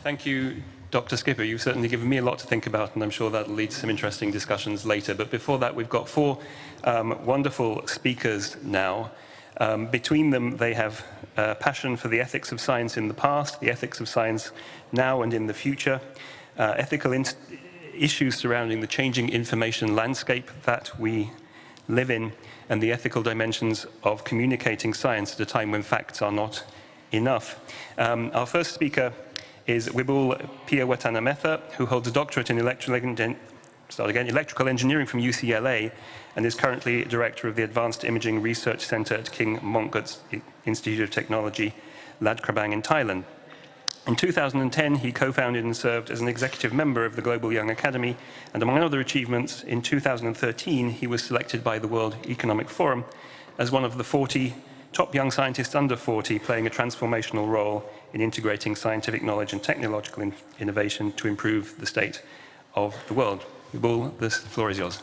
Thank you, Dr. Skipper. You've certainly given me a lot to think about, and I'm sure that'll lead to some interesting discussions later. But before that, we've got four wonderful speakers now. Between them, they have a passion for the ethics of science in the past, the ethics of science now and in the future, ethical issues surrounding the changing information landscape that we live in, and the ethical dimensions of communicating science at a time when facts are not enough. Our first speaker is Wibul Piawatanametha, who holds a doctorate in electrical engineering from UCLA and is currently director of the Advanced Imaging Research Center at King Mongkut's Institute of Technology, Lad Krabang in Thailand. In 2010, he co-founded and served as an executive member of the Global Young Academy, and among other achievements, in 2013, he was selected by the World Economic Forum as one of the 40 top young scientists under 40 playing a transformational role in integrating scientific knowledge and technological innovation to improve the state of the world. Wibul, the floor is yours.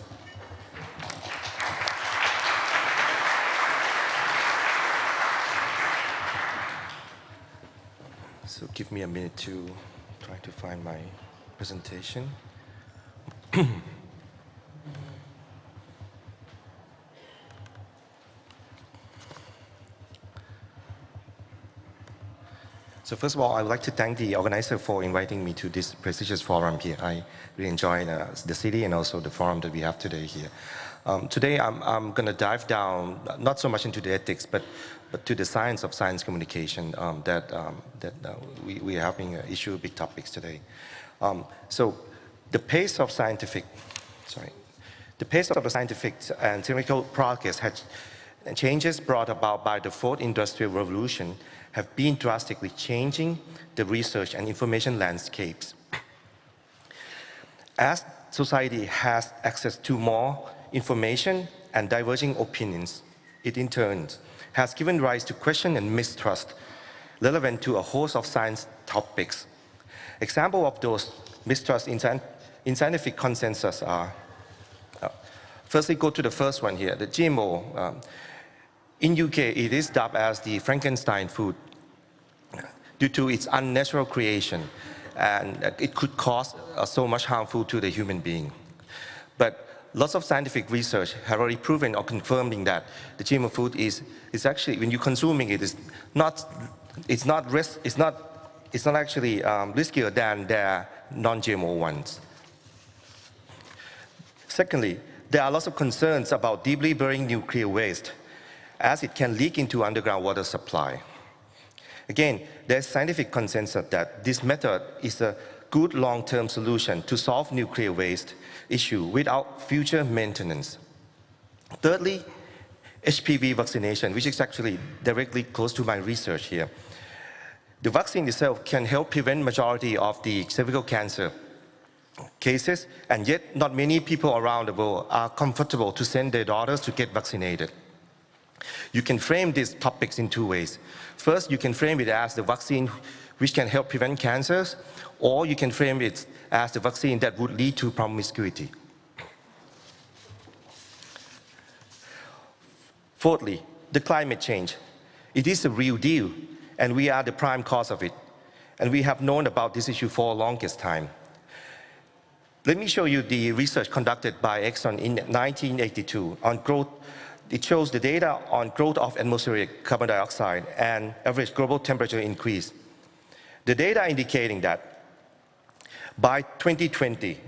So give me a minute to try to find my presentation. So first of all, I would like to thank the organizer for inviting me to this prestigious forum here. I really enjoy the city and also the forum that we have today here. Today, I'm going to dive down, not so much into the ethics, but to the science of science communication we are having issue big topics today. So the pace of the scientific and technical progress and changes brought about by the fourth industrial revolution have been drastically changing the research and information landscapes. As society has access to more information and diverging opinions, it in turn has given rise to question and mistrust relevant to a host of science topics. Examples of those mistrusts in scientific consensus are, firstly, go to the first one here, the GMO. In UK, it is dubbed as the Frankenstein food due to its unnatural creation, and it could cause so much harmful to the human being. But lots of scientific research have already proven or confirming that the GMO food is actually, when you're consuming it, it's not actually riskier than the non-GMO ones. Secondly, there are lots of concerns about deeply buried nuclear waste, as it can leak into underground water supply. Again, there's scientific consensus that this method is a good long-term solution to solve nuclear waste issue without future maintenance. Thirdly, HPV vaccination, which is actually directly close to my research here. The vaccine itself can help prevent majority of the cervical cancer cases, and yet not many people around the world are comfortable to send their daughters to get vaccinated. You can frame these topics in two ways. First, you can frame it as the vaccine which can help prevent cancers, or you can frame it as the vaccine that would lead to promiscuity. Fourthly, the climate change. It is a real deal, and we are the prime cause of it. And we have known about this issue for the longest time. Let me show you the research conducted by Exxon in 1982 on growth. It shows the data on growth of atmospheric carbon dioxide and average global temperature increase. The data indicating that by 2020,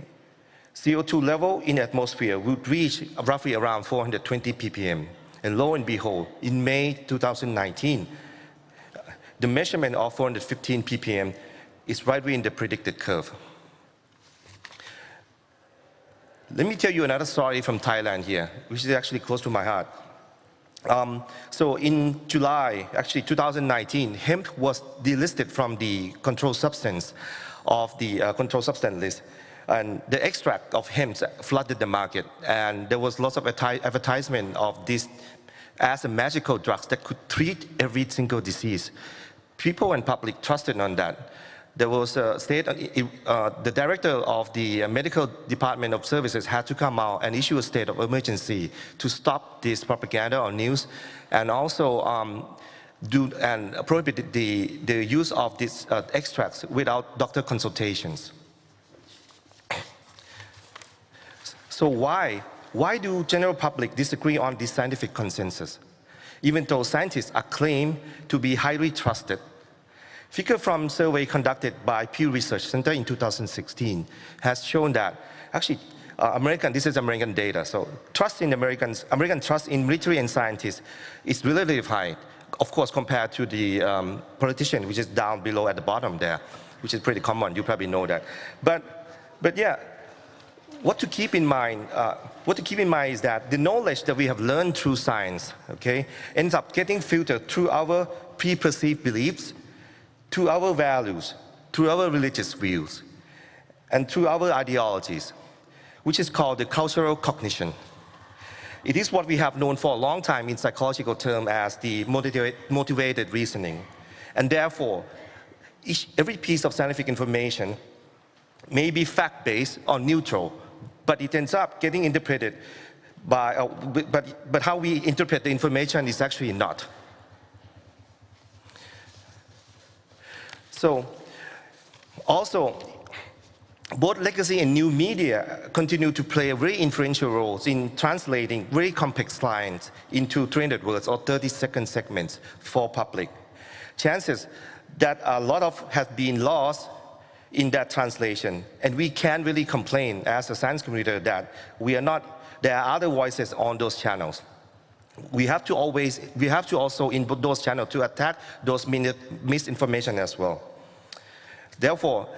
CO2 level in the atmosphere would reach roughly around 420 ppm. And lo and behold, in May 2019, the measurement of 415 ppm is right within the predicted curve. Let me tell you another story from Thailand here, which is actually close to my heart. So in July, actually 2019, hemp was delisted from the controlled substance of the controlled substance list. And the extract of hemp flooded the market. And there was lots of advertisement of this as a magical drug that could treat every single disease. People and public trusted on that. There was a the director of the medical department of services had to come out and issue a state of emergency to stop this propaganda on news, and also and prohibit the use of these extracts without doctor consultations. So why do general public disagree on this scientific consensus, even though scientists are claimed to be highly trusted? Figure from survey conducted by Pew Research Center in 2016 has shown that actually this is American data, so American trust in military and scientists is relatively high, of course, compared to the politician, which is down below at the bottom there, which is pretty common, you probably know that. But yeah, what to keep in mind is that the knowledge that we have learned through science, okay, ends up getting filtered through our preperceived beliefs, through our values, through our religious views, and through our ideologies, which is called the cultural cognition. It is what we have known for a long time in psychological terms as the motivated reasoning. And therefore, every piece of scientific information may be fact-based or neutral, but it ends up getting interpreted by, but how we interpret the information is actually not. So, also, both legacy and new media continue to play very influential roles in translating very complex science into 300 words or 30-second segments for public. Chances that a lot has been lost in that translation, and we can't really complain as a science community that there are other voices on those channels. We have to also input those channels to attack those misinformation as well. Therefore,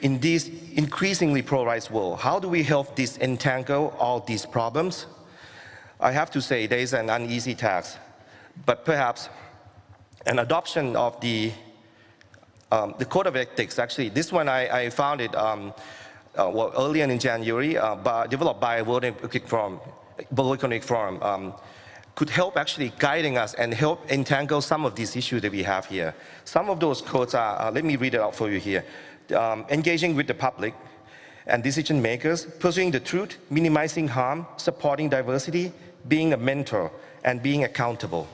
in this increasingly polarized world, how do we help disentangle all these problems? I have to say there is an uneasy task, but perhaps an adoption of the code of ethics. Actually, this one I found it earlier in January, developed by World Economic Forum, could help actually guiding us and help entangle some of these issues that we have here. Some of those codes are, let me read it out for you here. Engaging with the public and decision makers, pursuing the truth, minimizing harm, supporting diversity, being a mentor, and being accountable.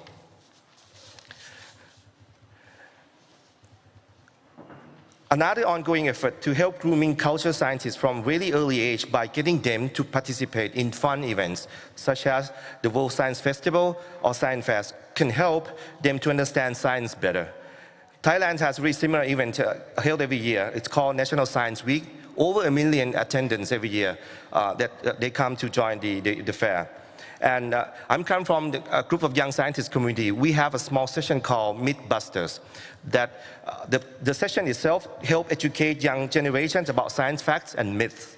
Another ongoing effort to help grooming culture scientists from really early age by getting them to participate in fun events, such as the World Science Festival or Science Fest, can help them to understand science better. Thailand has a very similar event held every year. It's called National Science Week. Over 1 million attendants every year that they come to join the fair. And I'm coming from a group of young scientist community. We have a small session called Mythbusters. That the session itself helps educate young generations about science facts and myths.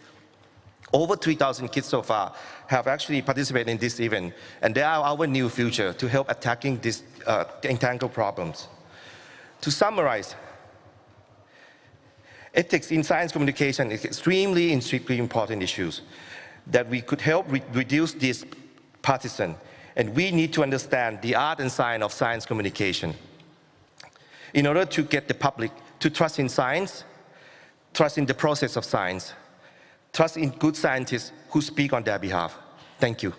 Over 3,000 kids so far have actually participated in this event. And they are our new future to help attacking these entangled problems. To summarize, ethics in science communication is extremely important issues that we could help reduce this partisan, and we need to understand the art and science of science communication in order to get the public to trust in science, trust in the process of science, trust in good scientists who speak on their behalf. Thank you.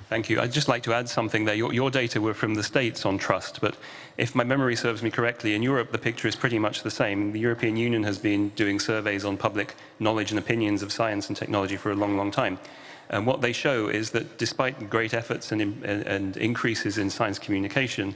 Thank you. I'd just like to add something there. Your data were from the States on trust, but if my memory serves me correctly, in Europe the picture is pretty much the same. The European Union has been doing surveys on public knowledge and opinions of science and technology for a long, long time. And what they show is that despite great efforts and increases in science communication,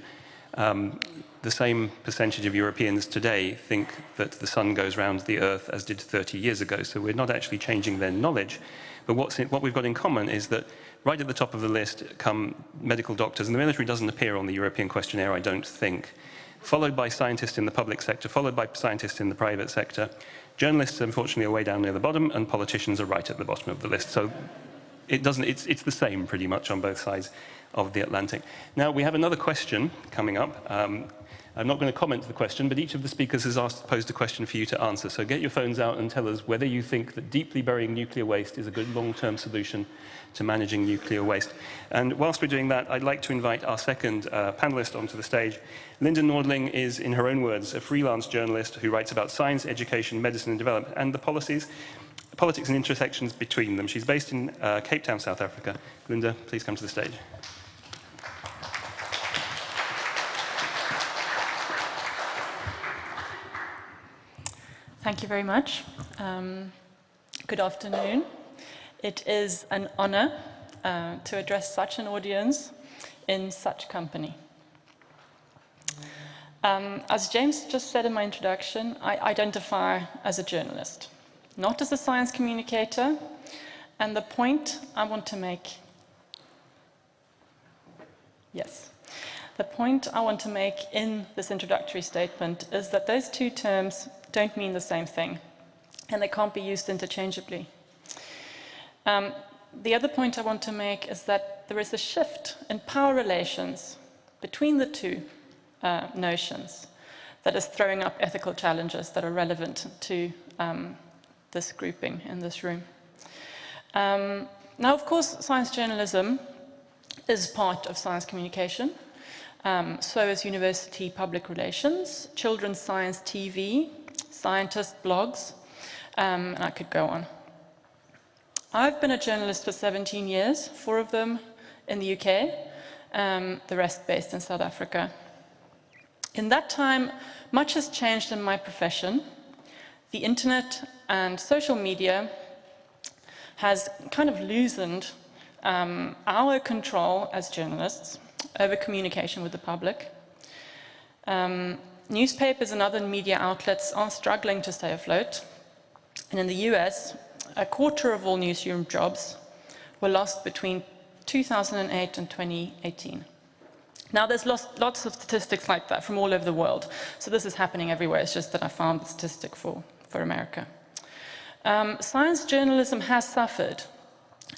the same percentage of Europeans today think that the sun goes round the earth as did 30 years ago. So we're not actually changing their knowledge. But what we've got in common is that right at the top of the list come medical doctors, and the military doesn't appear on the European questionnaire, I don't think, followed by scientists in the public sector, followed by scientists in the private sector. Journalists, unfortunately, are way down near the bottom, and politicians are right at the bottom of the list. So it's the same pretty much on both sides of the Atlantic. Now, we have another question coming up. I'm not going to comment the question, but each of the speakers has posed a question for you to answer. So get your phones out and tell us whether you think that deeply burying nuclear waste is a good long-term solution to managing nuclear waste. And whilst we're doing that, I'd like to invite our second panelist onto the stage. Linda Nordling is, in her own words, a freelance journalist who writes about science, education, medicine and development, and the politics and intersections between them. She's based in Cape Town, South Africa. Linda, please come to the stage. Thank you very much. Good afternoon. It is an honor to address such an audience in such company. As James just said in my introduction, I identify as a journalist, not as a science communicator, and the point I want to make, the point I want to make in this introductory statement is that those two terms don't mean the same thing, and they can't be used interchangeably. The other point I want to make is that there is a shift in power relations between the two notions that is throwing up ethical challenges that are relevant to this grouping in this room. Now, of course, science journalism is part of science communication. So is university public relations, children's science TV, scientist blogs, and I could go on. I've been a journalist for 17 years, 4 of them in the UK, the rest based in South Africa. In that time, much has changed in my profession. The internet and social media has kind of loosened our control as journalists over communication with the public. Newspapers and other media outlets are struggling to stay afloat. And in the US, a quarter of all newsroom jobs were lost between 2008 and 2018. Now, there's lots of statistics like that from all over the world. So this is happening everywhere. It's just that I found the statistic for America. Science journalism has suffered,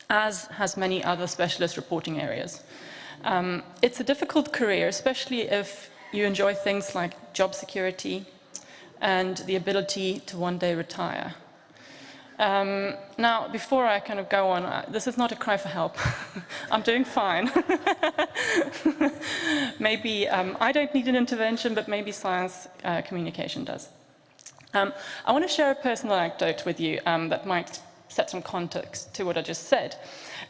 as has many other specialist reporting areas. It's a difficult career, especially if you enjoy things like job security and the ability to one day retire. Now, before I kind of go on, this is not a cry for help. I'm doing fine. Maybe I don't need an intervention, but maybe science communication does. I want to share a personal anecdote with you that might set some context to what I just said.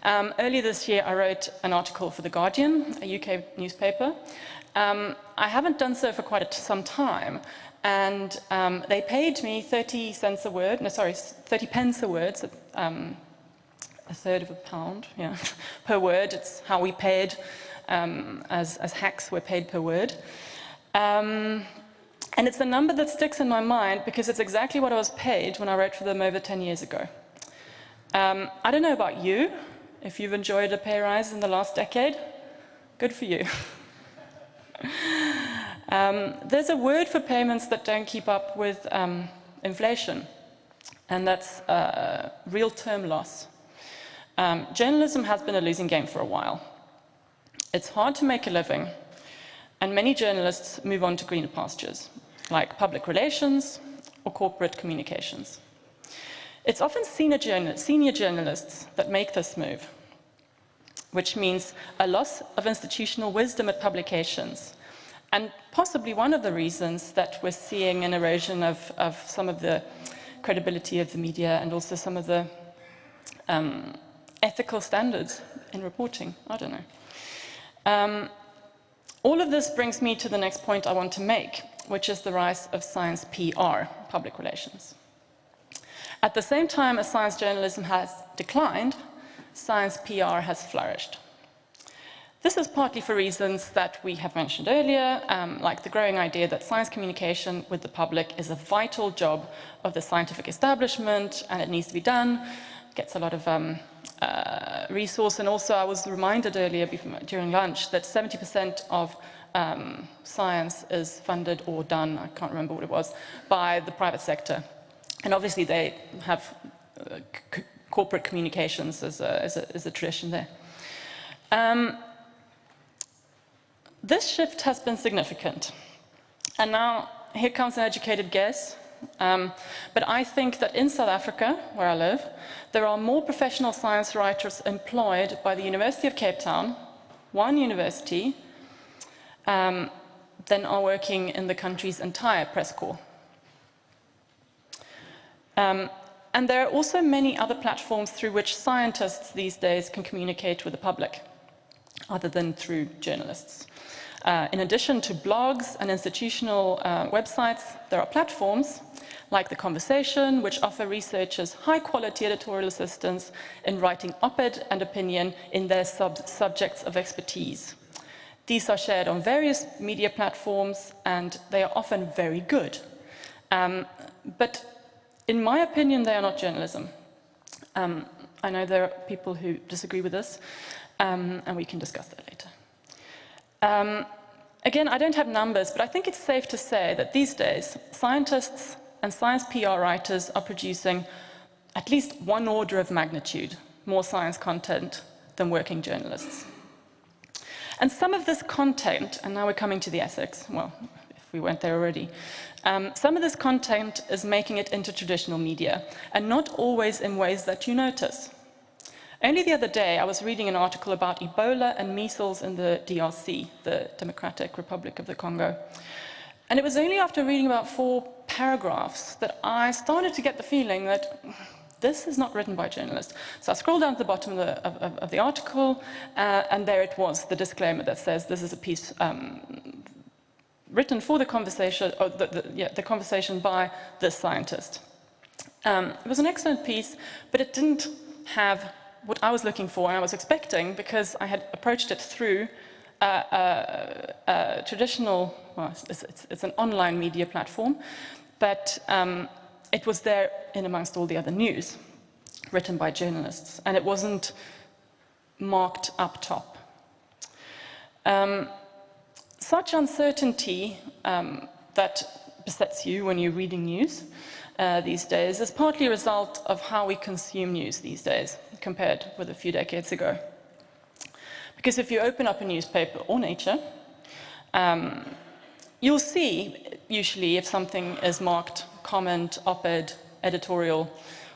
Earlier this year, I wrote an article for The Guardian, a UK newspaper. I haven't done so for quite some time, and they paid me 30 pence a word, so a third of a pound, yeah, per word. It's how we paid, as hacks were paid per word. And it's a number that sticks in my mind because it's exactly what I was paid when I wrote for them over 10 years ago. I don't know about you, if you've enjoyed a pay rise in the last decade, good for you. There's a word for payments that don't keep up with inflation, and that's real term loss. Journalism has been a losing game for a while. It's hard to make a living, and many journalists move on to greener pastures, like public relations or corporate communications. It's often senior journalists that make this move, which means a loss of institutional wisdom at publications, and possibly one of the reasons that we're seeing an erosion of some of the credibility of the media and also some of the ethical standards in reporting. I don't know. All of this brings me to the next point I want to make, which is the rise of science PR, public relations. At the same time as science journalism has declined, science PR has flourished. This is partly for reasons that we have mentioned earlier, like the growing idea that science communication with the public is a vital job of the scientific establishment and it needs to be done. It gets a lot of resource, and also I was reminded earlier during lunch that 70% of science is funded or done, I can't remember what it was, by the private sector. And obviously they have corporate communications as a tradition there. This shift has been significant. And now, here comes an educated guess. But I think that in South Africa, where I live, there are more professional science writers employed by the University of Cape Town, one university, than are working in the country's entire press corps. And there are also many other platforms through which scientists these days can communicate with the public, other than through journalists. In addition to blogs and institutional websites, there are platforms like The Conversation, which offer researchers high-quality editorial assistance in writing op-ed and opinion in their subjects of expertise. These are shared on various media platforms, and they are often very good. But in my opinion, they are not journalism. I know there are people who disagree with this, and we can discuss that later. Again, I don't have numbers, but I think it's safe to say that these days, scientists and science PR writers are producing at least one order of magnitude more science content than working journalists. And some of this content, and now we're coming to the ethics, well, if we weren't there already, some of this content is making it into traditional media, and not always in ways that you notice. Only the other day, I was reading an article about Ebola and measles in the DRC, the Democratic Republic of the Congo. And it was only after reading about 4 paragraphs that I started to get the feeling that this is not written by journalists. So I scrolled down to the bottom of the article, and there it was, the disclaimer that says this is a piece written for the conversation, or the conversation by this scientist. It was an excellent piece, but it didn't have what I was looking for and I was expecting, because I had approached it through a traditional, well, it's an online media platform, but it was there in amongst all the other news written by journalists, and it wasn't marked up top. Such uncertainty that besets you when you're reading news these days is partly a result of how we consume news these days compared with a few decades ago. Because if you open up a newspaper or Nature, you'll see usually if something is marked comment, op-ed, editorial,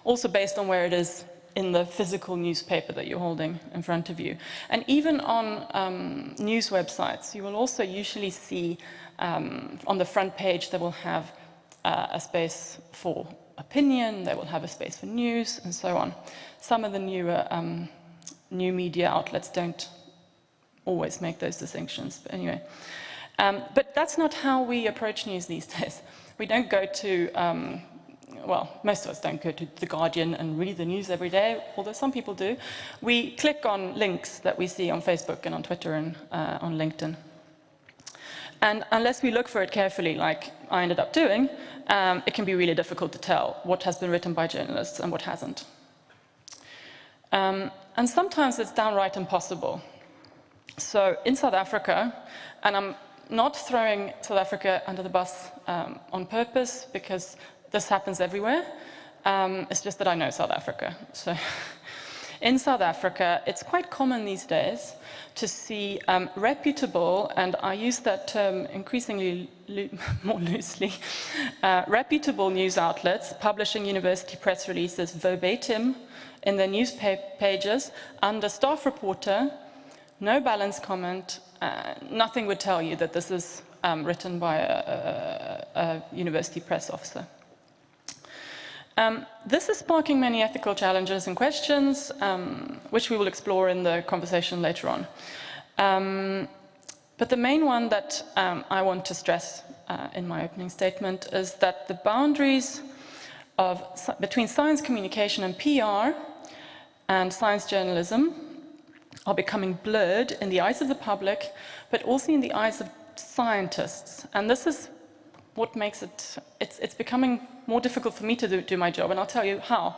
also based on where it is in the physical newspaper that you're holding in front of you. And even on news websites, you will also usually see on the front page they will have a space for opinion, they will have a space for news, and so on. Some of the newer new media outlets don't always make those distinctions, but anyway. But that's not how we approach news these days. We don't go to, well, most of us don't go to The Guardian and read the news every day, although some people do. We click on links that we see on Facebook and on Twitter and on LinkedIn. And unless we look for it carefully, like I ended up doing, it can be really difficult to tell what has been written by journalists and what hasn't. And sometimes it's downright impossible. So in South Africa, and I'm not throwing South Africa under the bus on purpose, because this happens everywhere. It's just that I know South Africa. So in South Africa, it's quite common these days to see reputable, and I use that term increasingly more loosely, reputable news outlets publishing university press releases verbatim in their news pages under staff reporter, no balance comment, nothing would tell you that this is written by a university press officer. This is sparking many ethical challenges and questions, which we will explore in the conversation later on. But the main one that I want to stress in my opening statement is that the boundaries between science communication and PR and science journalism are becoming blurred in the eyes of the public, but also in the eyes of scientists. And this is what makes it's becoming more difficult for me to do my job, and I'll tell you how.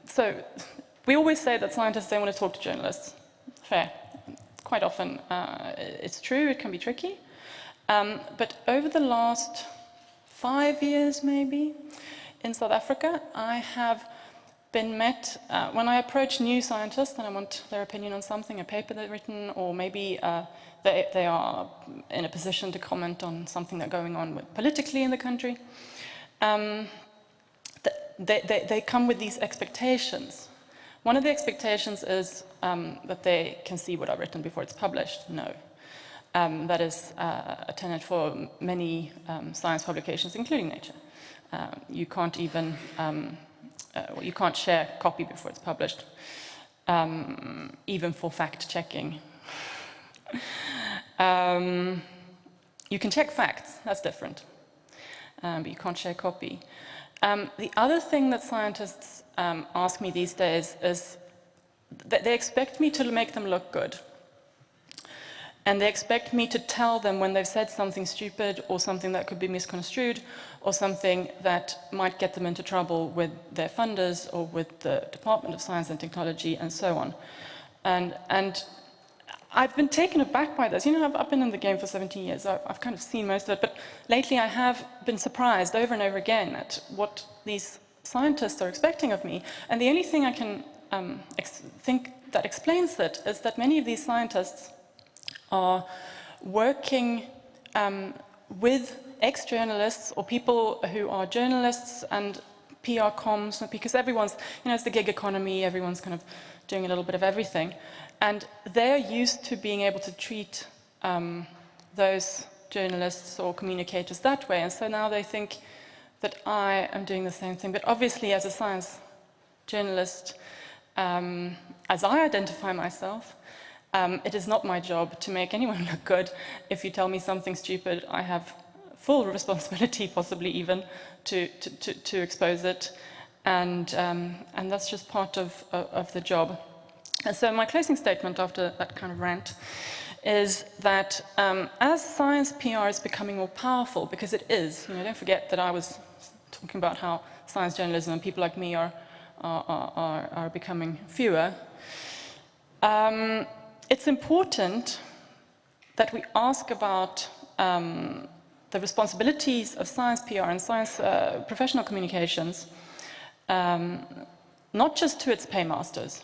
So we always say that scientists don't want to talk to journalists. Fair. Quite often it's true, it can be tricky. But over the last 5 years, maybe, in South Africa, I have been met, when I approach new scientists and I want their opinion on something, a paper they've written, or maybe they are in a position to comment on something that's going on politically in the country, they come with these expectations. One of the expectations is that they can see what I've written before it's published. No. That is a tenet for many science publications, including Nature. You can't even, you can't share copy before it's published, even for fact-checking. You can check facts, that's different, but you can't share copy. The other thing that scientists ask me these days is that they expect me to make them look good. And they expect me to tell them when they've said something stupid or something that could be misconstrued or something that might get them into trouble with their funders or with the Department of Science and Technology and so on. And I've been taken aback by this. You know, I've been in the game for 17 years. I've kind of seen most of it. But lately I have been surprised over and over again at what these scientists are expecting of me. And the only thing I can think that explains it is that many of these scientists are working with ex-journalists or people who are journalists and PR comms, because everyone's, you know, it's the gig economy, everyone's kind of doing a little bit of everything. And they're used to being able to treat those journalists or communicators that way. And so now they think that I am doing the same thing. But obviously, as a science journalist, as I identify myself, it is not my job to make anyone look good. If you tell me something stupid, I have full responsibility, possibly even, to expose it. And that's just part of the job. And so my closing statement after that kind of rant is that as science PR is becoming more powerful, because it is, you know, don't forget that I was talking about how science journalism and people like me are becoming fewer. It's important that we ask about the responsibilities of science PR and science professional communications, not just to its paymasters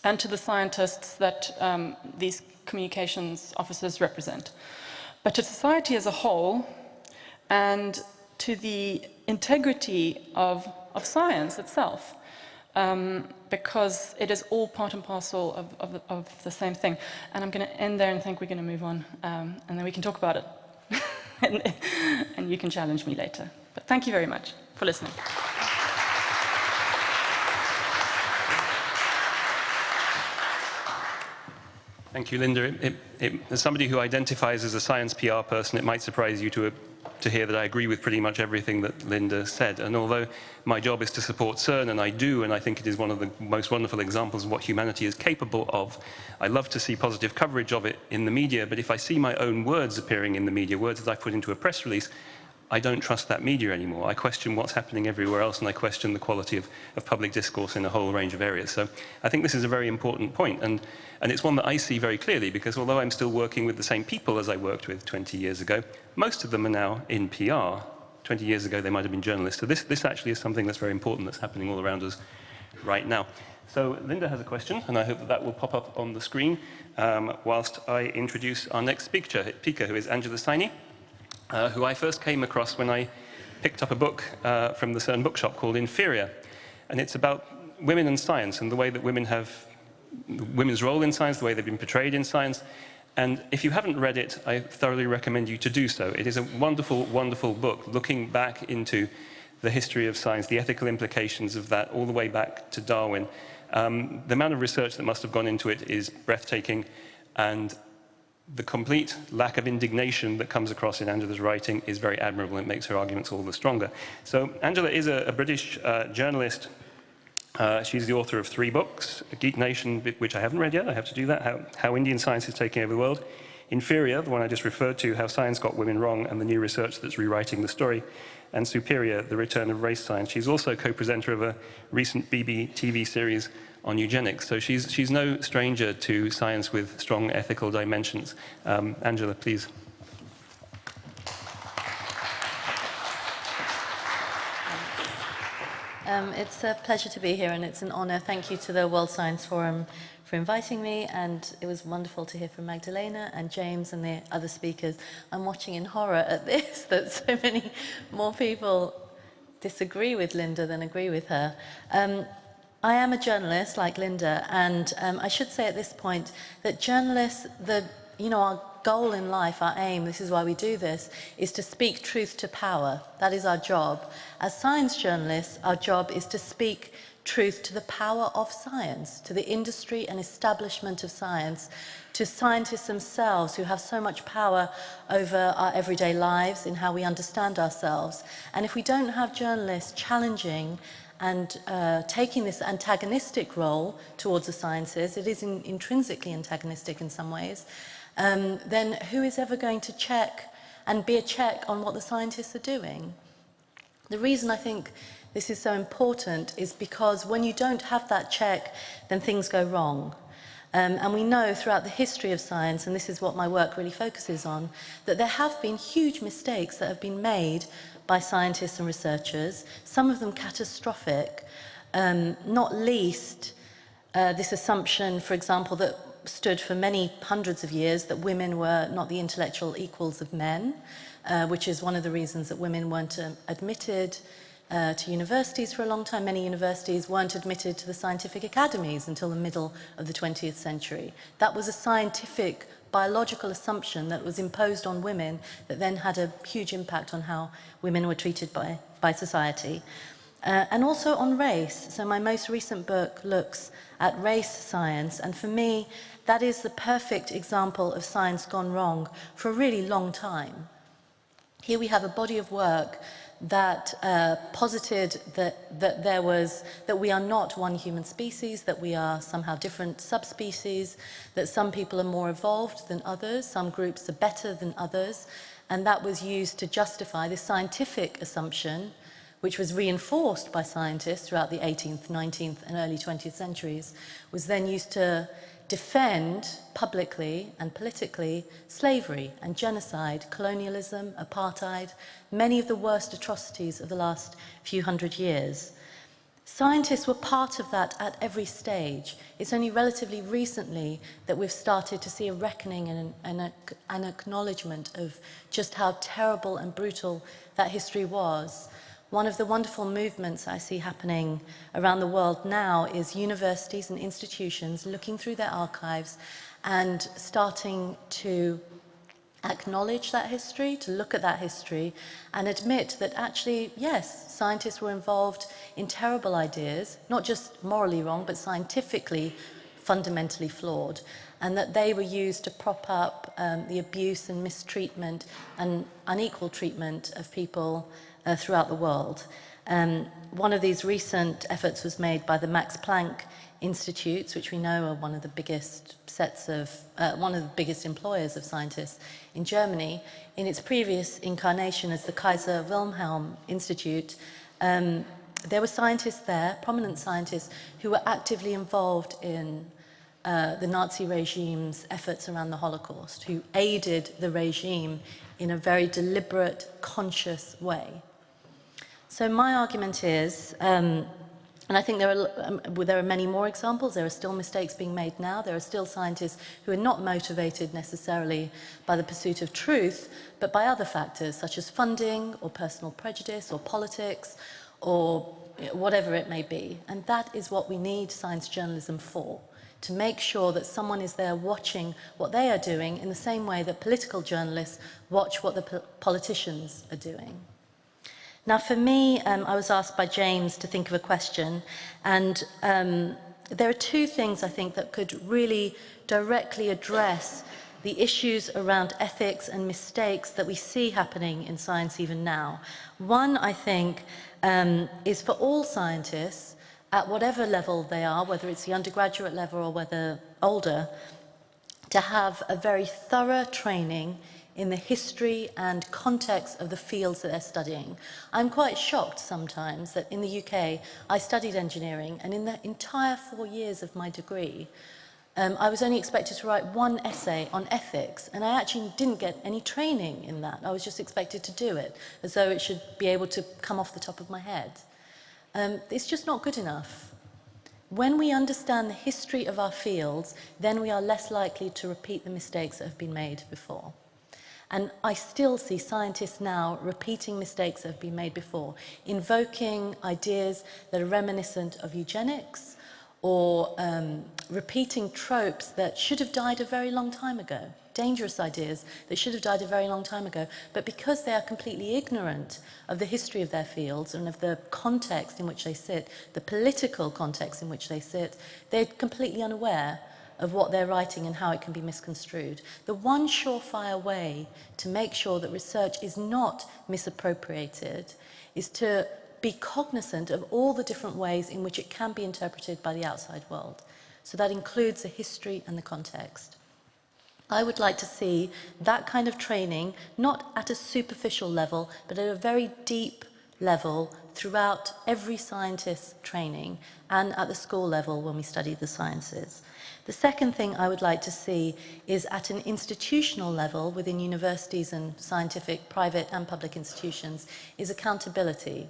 and to the scientists that these communications officers represent, but to society as a whole and to the integrity of science itself. Because it is all part and parcel of the same thing. And I'm going to end there and think we're going to move on, and then we can talk about it. and you can challenge me later. But thank you very much for listening. Thank you, Linda. As somebody who identifies as a science PR person, it might surprise you to hear that I agree with pretty much everything that Linda said. And although my job is to support CERN, and I do, and I think it is one of the most wonderful examples of what humanity is capable of, I love to see positive coverage of it in the media. But if I see my own words appearing in the media, words that I put into a press release, I don't trust that media anymore. I question what's happening everywhere else, and I question the quality of public discourse in a whole range of areas. So I think this is a very important point, and it's one that I see very clearly, because although I'm still working with the same people as I worked with 20 years ago, most of them are now in PR. 20 years ago, they might have been journalists. So this actually is something that's very important that's happening all around us right now. So Linda has a question, and I hope that will pop up on the screen whilst I introduce our next speaker, who is Angela Steiny, who I first came across when I picked up a book from the CERN bookshop called Inferior. And it's about women and science and the way that women's role in science, the way they've been portrayed in science. And if you haven't read it, I thoroughly recommend you to do so. It is a wonderful, wonderful book looking back into the history of science, the ethical implications of that, all the way back to Darwin. The amount of research that must have gone into it is breathtaking, and the complete lack of indignation that comes across in Angela's writing is very admirable, and it makes her arguments all the stronger. So Angela is a British journalist. She's the author of 3 books: Geek Nation, which I haven't read yet, I have to do that, How Indian Science is Taking Over the World; Inferior, the one I just referred to, How Science Got Women Wrong and the New Research That's Rewriting the Story; and Superior, The Return of Race Science. She's also co-presenter of a recent BBC TV series on eugenics, so she's no stranger to science with strong ethical dimensions. Angela, please. It's a pleasure to be here, and it's an honour. Thank you to the World Science Forum for inviting me, and it was wonderful to hear from Magdalena and James and the other speakers. I'm watching in horror at this, that so many more people disagree with Linda than agree with her. I am a journalist, like Linda, and I should say at this point that journalists, our goal in life, our aim, this is why we do this, is to speak truth to power. That is our job. As science journalists, our job is to speak truth to the power of science, to the industry and establishment of science, to scientists themselves who have so much power over our everyday lives in how we understand ourselves. And if we don't have journalists challenging and taking this antagonistic role towards the sciences, it is intrinsically antagonistic in some ways, then who is ever going to check and be a check on what the scientists are doing? The reason I think this is so important is because when you don't have that check, then things go wrong. And we know throughout the history of science, and this is what my work really focuses on, that there have been huge mistakes that have been made by scientists and researchers, some of them catastrophic, not least this assumption, for example, that stood for many hundreds of years that women were not the intellectual equals of men, which is one of the reasons that women weren't admitted to universities for a long time. Many universities weren't admitted to the scientific academies until the middle of the 20th century. That was a scientific, biological assumption that was imposed on women that then had a huge impact on how women were treated by society. And also on race. So my most recent book looks at race science, and for me, that is the perfect example of science gone wrong for a really long time. Here we have a body of work that posited that we are not one human species, that we are somehow different subspecies, that some people are more evolved than others, some groups are better than others, and that was used to justify this scientific assumption, which was reinforced by scientists throughout the 18th, 19th, and early 20th centuries, was then used to defend publicly and politically slavery and genocide, colonialism, apartheid, many of the worst atrocities of the last few hundred years. Scientists were part of that at every stage. It's only relatively recently that we've started to see a reckoning and an acknowledgement of just how terrible and brutal that history was. One of the wonderful movements I see happening around the world now is universities and institutions looking through their archives and starting to acknowledge that history, to look at that history and admit that actually, yes, scientists were involved in terrible ideas, not just morally wrong, but scientifically fundamentally flawed, and that they were used to prop up the abuse and mistreatment and unequal treatment of people throughout the world. One of these recent efforts was made by the Max Planck Institutes, which we know are one of the biggest employers of scientists in Germany. In its previous incarnation as the Kaiser Wilhelm Institute, there were scientists there, prominent scientists, who were actively involved in the Nazi regime's efforts around the Holocaust, who aided the regime in a very deliberate, conscious way. So my argument is, and I think there are many more examples, there are still mistakes being made now, there are still scientists who are not motivated necessarily by the pursuit of truth, but by other factors such as funding or personal prejudice or politics or whatever it may be. And that is what we need science journalism for, to make sure that someone is there watching what they are doing in the same way that political journalists watch what the politicians are doing. Now, for me, I was asked by James to think of a question, and there are two things I think that could really directly address the issues around ethics and mistakes that we see happening in science even now. One, I think, is for all scientists, at whatever level they are, whether it's the undergraduate level or whether older, to have a very thorough training in the history and context of the fields that they're studying. I'm quite shocked sometimes that in the UK, I studied engineering, and in the entire 4 years of my degree, I was only expected to write one essay on ethics, and I actually didn't get any training in that. I was just expected to do it, as though it should be able to come off the top of my head. it's just not good enough. When we understand the history of our fields, then we are less likely to repeat the mistakes that have been made before. And I still see scientists now repeating mistakes that have been made before, invoking ideas that are reminiscent of eugenics, or repeating tropes that should have died a very long time ago, dangerous ideas that should have died a very long time ago, but because they are completely ignorant of the history of their fields and of the context in which they sit, the political context in which they sit, they're completely unaware of what they're writing and how it can be misconstrued. The one surefire way to make sure that research is not misappropriated is to be cognizant of all the different ways in which it can be interpreted by the outside world. So that includes the history and the context. I would like to see that kind of training, not at a superficial level, but at a very deep level throughout every scientist's training and at the school level when we study the sciences. The second thing I would like to see is at an institutional level within universities and scientific, private and public institutions, is accountability.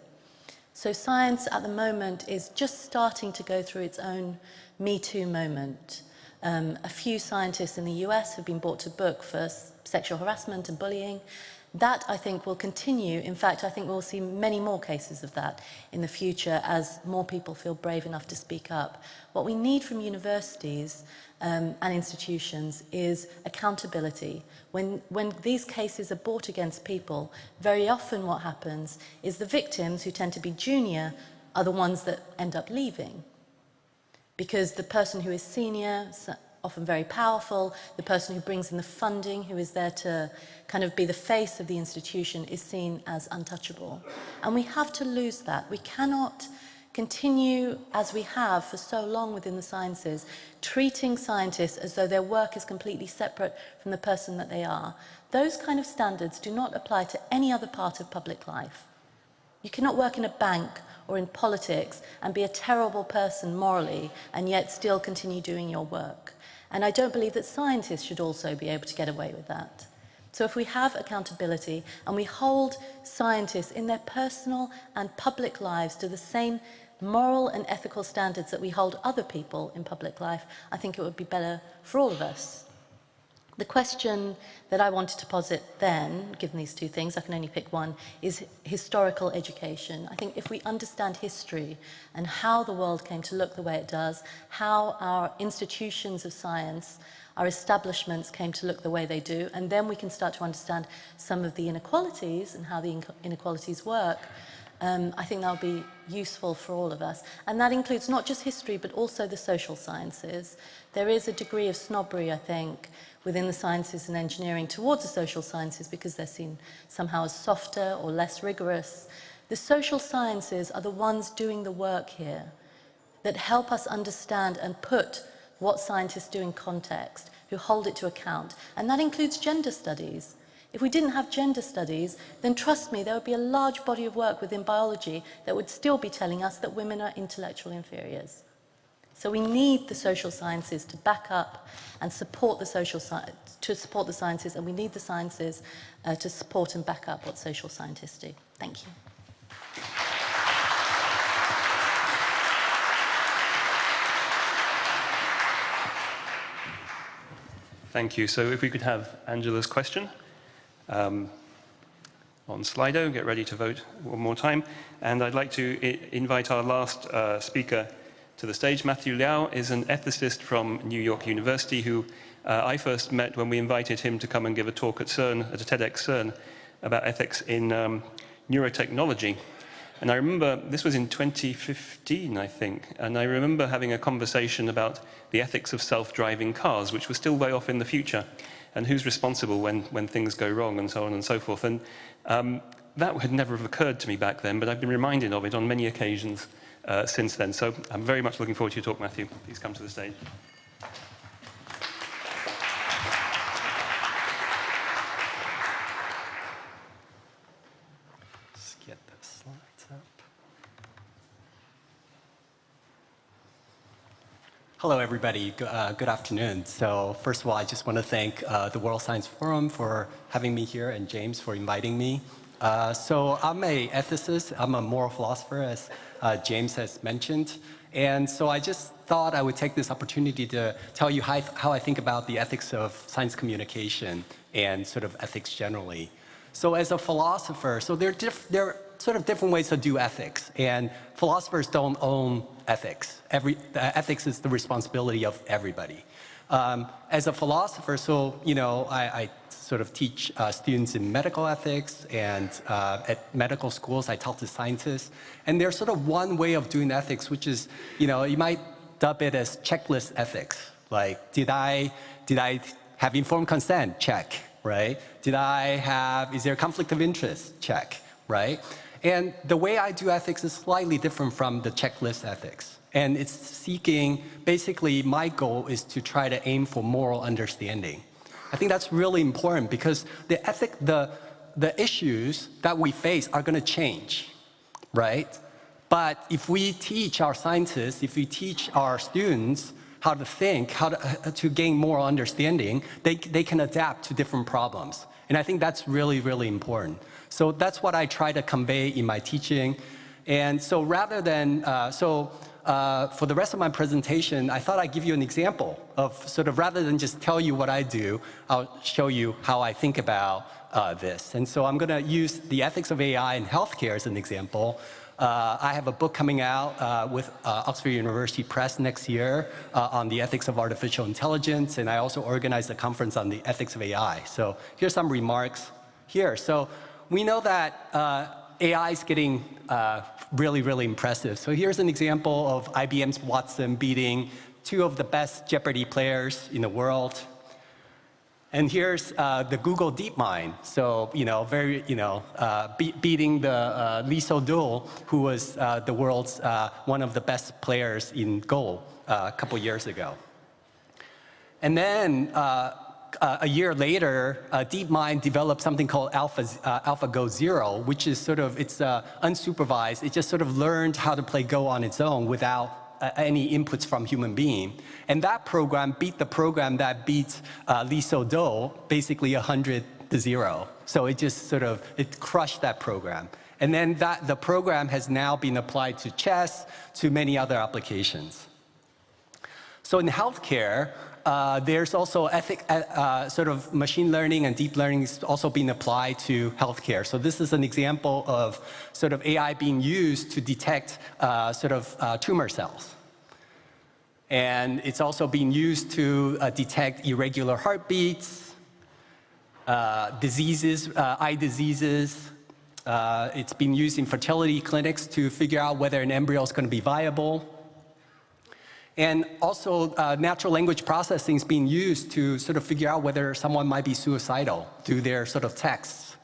So science at the moment is just starting to go through its own Me Too moment. A few scientists in the US have been brought to book for sexual harassment and bullying. That, I think, will continue. In fact, I think we'll see many more cases of that in the future as more people feel brave enough to speak up. What we need from universities and institutions is accountability. When these cases are brought against people, very often what happens is the victims, who tend to be junior, are the ones that end up leaving. Because the person who is senior, often very powerful, the person who brings in the funding, who is there to kind of be the face of the institution, is seen as untouchable. And we have to lose that. We cannot continue, as we have for so long within the sciences, treating scientists as though their work is completely separate from the person that they are. Those kind of standards do not apply to any other part of public life. You cannot work in a bank or in politics and be a terrible person morally and yet still continue doing your work. And I don't believe that scientists should also be able to get away with that. So if we have accountability and we hold scientists in their personal and public lives to the same moral and ethical standards that we hold other people in public life, I think it would be better for all of us. The question that I wanted to posit then, given these two things, I can only pick one, is historical education. I think if we understand history and how the world came to look the way it does, how our institutions of science, our establishments came to look the way they do, and then we can start to understand some of the inequalities and how the inequalities work, I think that would be useful for all of us. And that includes not just history, but also the social sciences. There is a degree of snobbery, I think, within the sciences and engineering towards the social sciences because they're seen somehow as softer or less rigorous. The social sciences are the ones doing the work here that help us understand and put what scientists do in context, who hold it to account. And that includes gender studies. If we didn't have gender studies, then trust me, there would be a large body of work within biology that would still be telling us that women are intellectual inferiors. So we need the social sciences to back up and support the sciences, and we need the sciences to support and back up what social scientists do. Thank you. Thank you. So if we could have Angela's question on Slido, get ready to vote one more time. And I'd like to invite our last speaker to the stage. Matthew Liao is an ethicist from New York University who I first met when we invited him to come and give a talk at CERN, at a TEDx CERN, about ethics in neurotechnology. And I remember, this was in 2015, I think, and I remember having a conversation about the ethics of self-driving cars, which was still way off in the future, and who's responsible when things go wrong, and so on and so forth. And that had never occurred to me back then, but I've been reminded of it on many occasions since then. So I'm very much looking forward to your talk, Matthew. Please come to the stage. Let's get the slides up. Hello, everybody. Good afternoon. So first of all, I just want to thank the World Science Forum for having me here and James for inviting me. So I'm a ethicist. I'm a moral philosopher, as James has mentioned. And so I just thought I would take this opportunity to tell you how I think about the ethics of science communication and sort of ethics generally. So as a philosopher, so there are sort of different ways to do ethics, and philosophers don't own ethics. Ethics is the responsibility of everybody. As a philosopher, so I sort of teach students in medical ethics, and at medical schools I talk to scientists, and there's sort of one way of doing ethics, which is you might dub it as checklist ethics. Like, did I have informed consent? Check, right? Is there a conflict of interest? Check, right? And the way I do ethics is slightly different from the checklist ethics. And it's seeking, basically my goal is to try to aim for moral understanding. I think that's really important because the issues that we face are going to change, right? But if we teach our scientists, if we teach our students how to think, how to gain moral understanding, they can adapt to different problems. And I think that's really, really important. So that's what I try to convey in my teaching. And so rather than, for the rest of my presentation, I thought I'd give you an example of sort of, rather than just tell you what I do, I'll show you how I think about this. And so I'm going to use the ethics of AI in healthcare as an example. I have a book coming out with Oxford University Press next year on the ethics of artificial intelligence, and I also organized a conference on the ethics of AI. So here's some remarks here. So we know that AI is getting really, really impressive. So here's an example of IBM's Watson beating two of the best Jeopardy players in the world. And here's the Google DeepMind. So, beating the Lee Sedol, who was the world's one of the best players in Go a couple years ago. And then a year later, DeepMind developed something called AlphaGo Zero, which is sort of, it's unsupervised. It just sort of learned how to play Go on its own without any inputs from human being. And that program beat the program that beat Lee Sedol basically 100-0. So it just sort of, it crushed that program. And then the program has now been applied to chess, to many other applications. So in healthcare, there's also sort of machine learning and deep learning is also being applied to healthcare. So this is an example of sort of AI being used to detect tumor cells. And it's also being used to detect irregular heartbeats, diseases, eye diseases. It's been used in fertility clinics to figure out whether an embryo is going to be viable. And also, natural language processing is being used to sort of figure out whether someone might be suicidal through their sort of texts.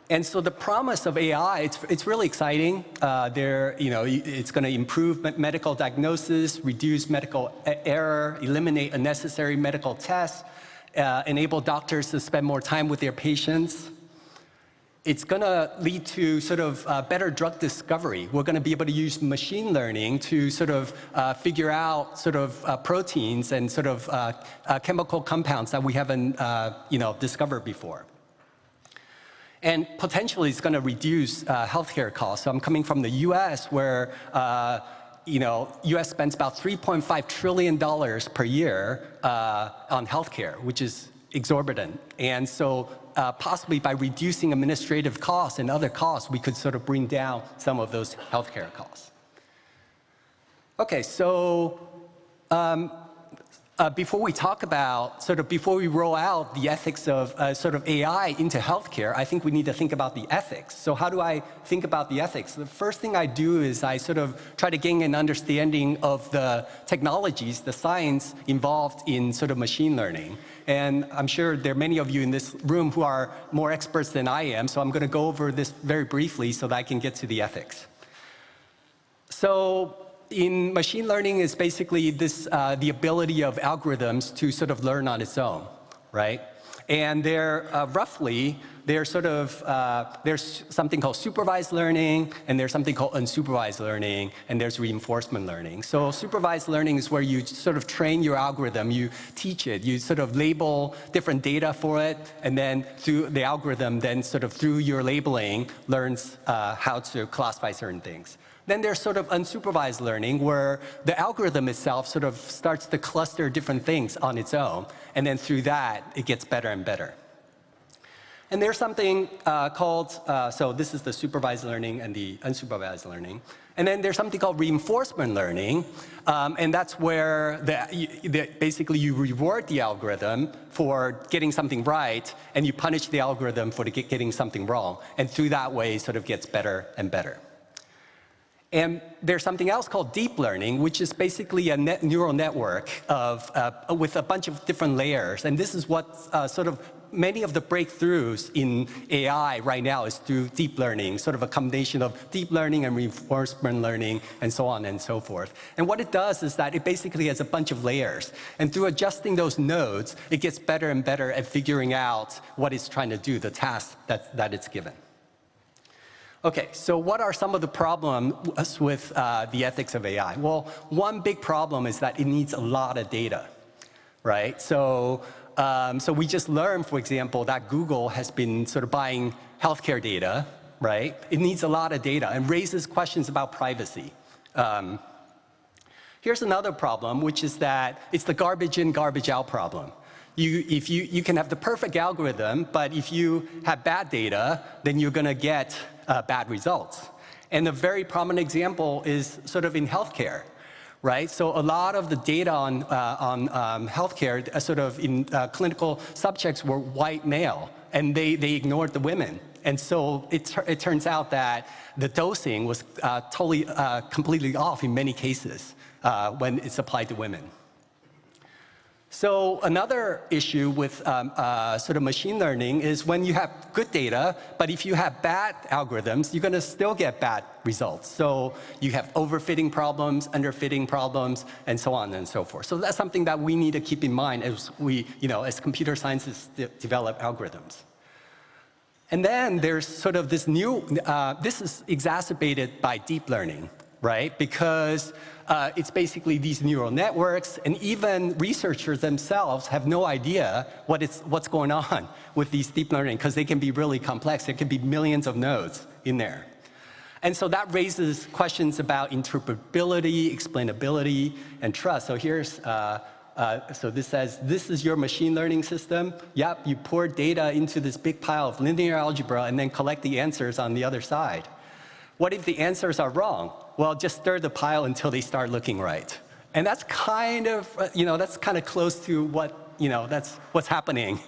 And so the promise of AI, it's really exciting. It's going to improve medical diagnosis, reduce medical error, eliminate unnecessary medical tests, enable doctors to spend more time with their patients. It's going to lead to sort of better drug discovery. We're going to be able to use machine learning to sort of figure out sort of proteins and sort of chemical compounds that we haven't discovered before. And potentially it's going to reduce healthcare costs. So I'm coming from the US where US spends about $3.5 trillion per year on healthcare, which is exorbitant. And so possibly by reducing administrative costs and other costs, we could sort of bring down some of those healthcare costs. Okay, so before we talk about, before we roll out the ethics of sort of AI into healthcare, I think we need to think about the ethics. So how do I think about the ethics? The first thing I do is I sort of try to gain an understanding of the technologies, the science involved in sort of machine learning. And I'm sure there are many of you in this room who are more experts than I am, so I'm going to go over this very briefly so that I can get to the ethics. So in machine learning is basically this, the ability of algorithms to sort of learn on its own, right? And they're there's something called supervised learning, and there's something called unsupervised learning, and there's reinforcement learning. So supervised learning is where you sort of train your algorithm, you teach it, you sort of label different data for it, and then through the algorithm, then sort of through your labeling, learns how to classify certain things. Then there's sort of unsupervised learning, where the algorithm itself sort of starts to cluster different things on its own, and then through that, it gets better and better. And there's something called, so this is the supervised learning and the unsupervised learning. And then there's something called reinforcement learning, and that's where basically you reward the algorithm for getting something right, and you punish the algorithm for getting something wrong. And through that way, it sort of gets better and better. And there's something else called deep learning, which is basically a neural network with a bunch of different layers. And this is what sort of many of the breakthroughs in AI right now is through deep learning, sort of a combination of deep learning and reinforcement learning and so on and so forth. And what it does is that it basically has a bunch of layers. And through adjusting those nodes, it gets better and better at figuring out what it's trying to do, the task that it's given. Okay, so what are some of the problems with the ethics of AI? Well, one big problem is that it needs a lot of data, right? So we just learned, for example, that Google has been sort of buying healthcare data, right? It needs a lot of data and raises questions about privacy. Here's another problem, which is that it's the garbage in, garbage out problem. You can have the perfect algorithm, but if you have bad data, then you're going to get bad results. And a very prominent example is sort of in healthcare, right? So a lot of the data on healthcare, sort of in clinical subjects, were white male, and they ignored the women. And so it turns out that the dosing was completely off in many cases when it's applied to women. So another issue with sort of machine learning is when you have good data, but if you have bad algorithms, you're going to still get bad results. So you have overfitting problems, underfitting problems, and so on and so forth. So that's something that we need to keep in mind as we, as computer scientists develop algorithms. And then there's sort of this new, this is exacerbated by deep learning, right? Because it's basically these neural networks, and even researchers themselves have no idea what's going on with these deep learning, because they can be really complex. There can be millions of nodes in there. And so that raises questions about interpretability, explainability, and trust. So here's, so this says, this is your machine learning system. Yep, you pour data into this big pile of linear algebra and then collect the answers on the other side. What if the answers are wrong? Well, just stir the pile until they start looking right. And that's kind of, that's kind of close to what, that's what's happening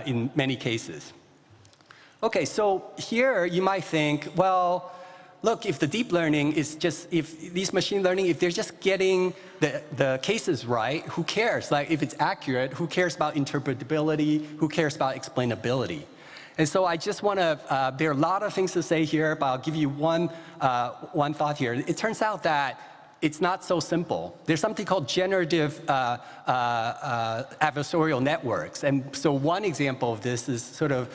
in many cases. Okay, so here you might think, well, look, if the deep learning is just, if these machine learning, if they're just getting the cases right, who cares? Like, if it's accurate, who cares about interpretability? Who cares about explainability? And so I just want to, there are a lot of things to say here, but I'll give you one thought here. It turns out that it's not so simple. There's something called generative adversarial networks. And so one example of this is sort of,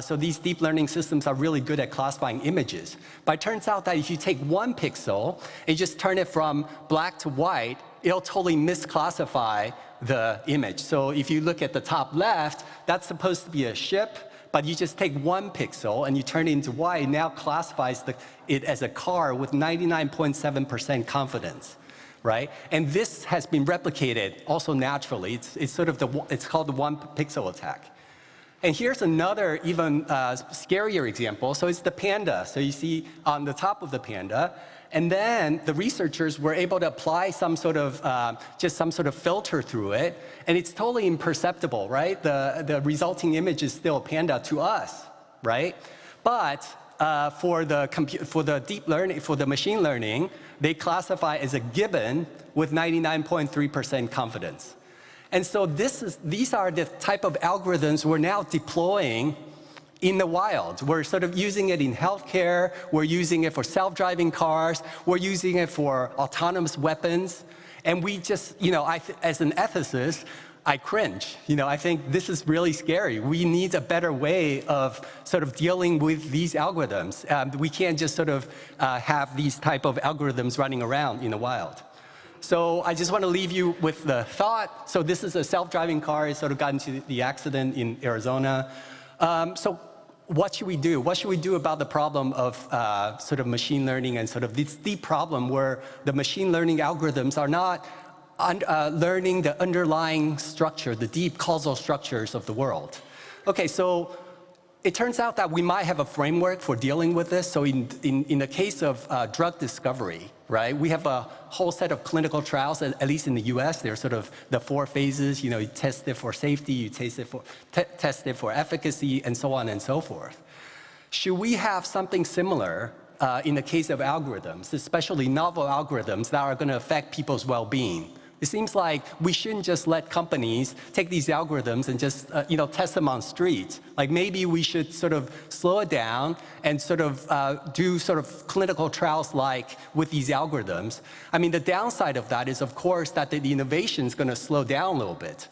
so these deep learning systems are really good at classifying images. But it turns out that if you take one pixel and just turn it from black to white, it'll totally misclassify the image. So if you look at the top left, that's supposed to be a ship. But you just take one pixel and you turn it into white, it now classifies it as a car with 99.7% confidence, right? And this has been replicated also naturally. It's sort of it's called the one pixel attack. And here's another even scarier example. So it's the panda. So you see on the top of the panda, and then the researchers were able to apply some sort of, just some sort of filter through it, and it's totally imperceptible, right? The resulting image is still a panda to us, right? But for the deep learning, for the machine learning, they classify as a gibbon with 99.3% confidence. And so these are the type of algorithms we're now deploying in the wild. We're sort of using it in healthcare, we're using it for self-driving cars, we're using it for autonomous weapons, and we just, as an ethicist, I cringe. I think this is really scary. We need a better way of sort of dealing with these algorithms. We can't just sort of have these type of algorithms running around in the wild. So I just want to leave you with the thought. So this is a self-driving car. It sort of got into the accident in Arizona. So what should we do? What should we do about the problem of sort of machine learning and sort of this deep problem where the machine learning algorithms are not learning the underlying structure, the deep causal structures of the world? Okay, so it turns out that we might have a framework for dealing with this. So in the case of drug discovery, right, we have a whole set of clinical trials, at least in the US. They're sort of the 4 phases. You test it for safety, you test it for efficacy, and so on and so forth. Should we have something similar in the case of algorithms, especially novel algorithms that are going to affect people's well-being? It seems like we shouldn't just let companies take these algorithms and just test them on streets. Like maybe we should sort of slow it down and sort of do sort of clinical trials like with these algorithms. I mean, the downside of that is, of course, that the innovation is going to slow down a little bit.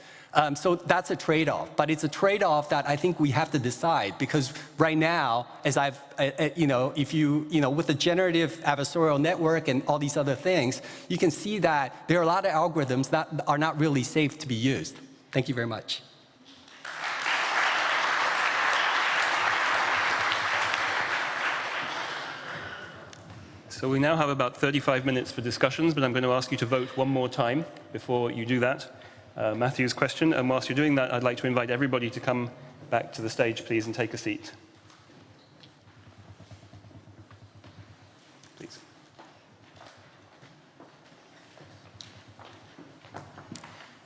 So that's a trade-off, but it's a trade-off that I think we have to decide, because right now, as with the generative adversarial network and all these other things, you can see that there are a lot of algorithms that are not really safe to be used. Thank you very much. So we now have about 35 minutes for discussions, but I'm going to ask you to vote one more time before you do that. Matthew's question, and whilst you're doing that, I'd like to invite everybody to come back to the stage, please, and take a seat. Please.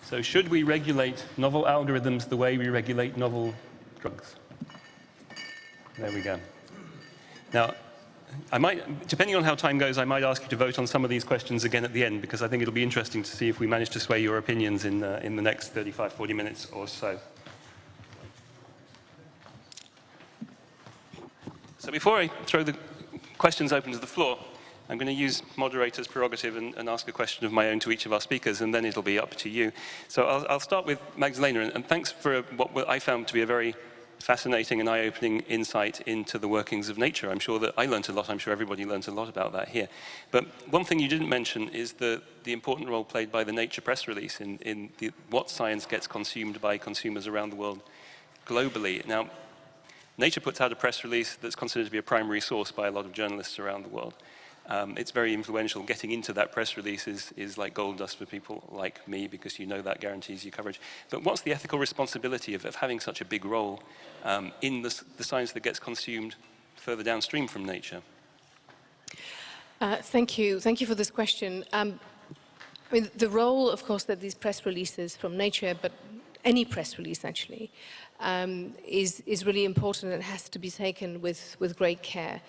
So should we regulate novel algorithms the way we regulate novel drugs? There we go. Now, depending on how time goes, I might ask you to vote on some of these questions again at the end, because I think it'll be interesting to see if we manage to sway your opinions in the next 35, 40 minutes or so. So before I throw the questions open to the floor, I'm going to use moderator's prerogative and ask a question of my own to each of our speakers, and then it'll be up to you. So I'll start with Magdalena, and thanks for what I found to be a very fascinating and eye-opening insight into the workings of nature. I'm sure that I learned a lot. I'm sure everybody learned a lot about that here. But one thing you didn't mention is the important role played by the Nature press release in what science gets consumed by consumers around the world globally. Now, Nature puts out a press release that's considered to be a primary source by a lot of journalists around the world. It's very influential. Getting into that press release is like gold dust for people like me, because that guarantees you coverage. But what's the ethical responsibility of having such a big role in the science that gets consumed further downstream from Nature? Thank you. Thank you for this question. I mean, the role, of course, that these press releases from Nature, but any press release actually, is really important and has to be taken with great care.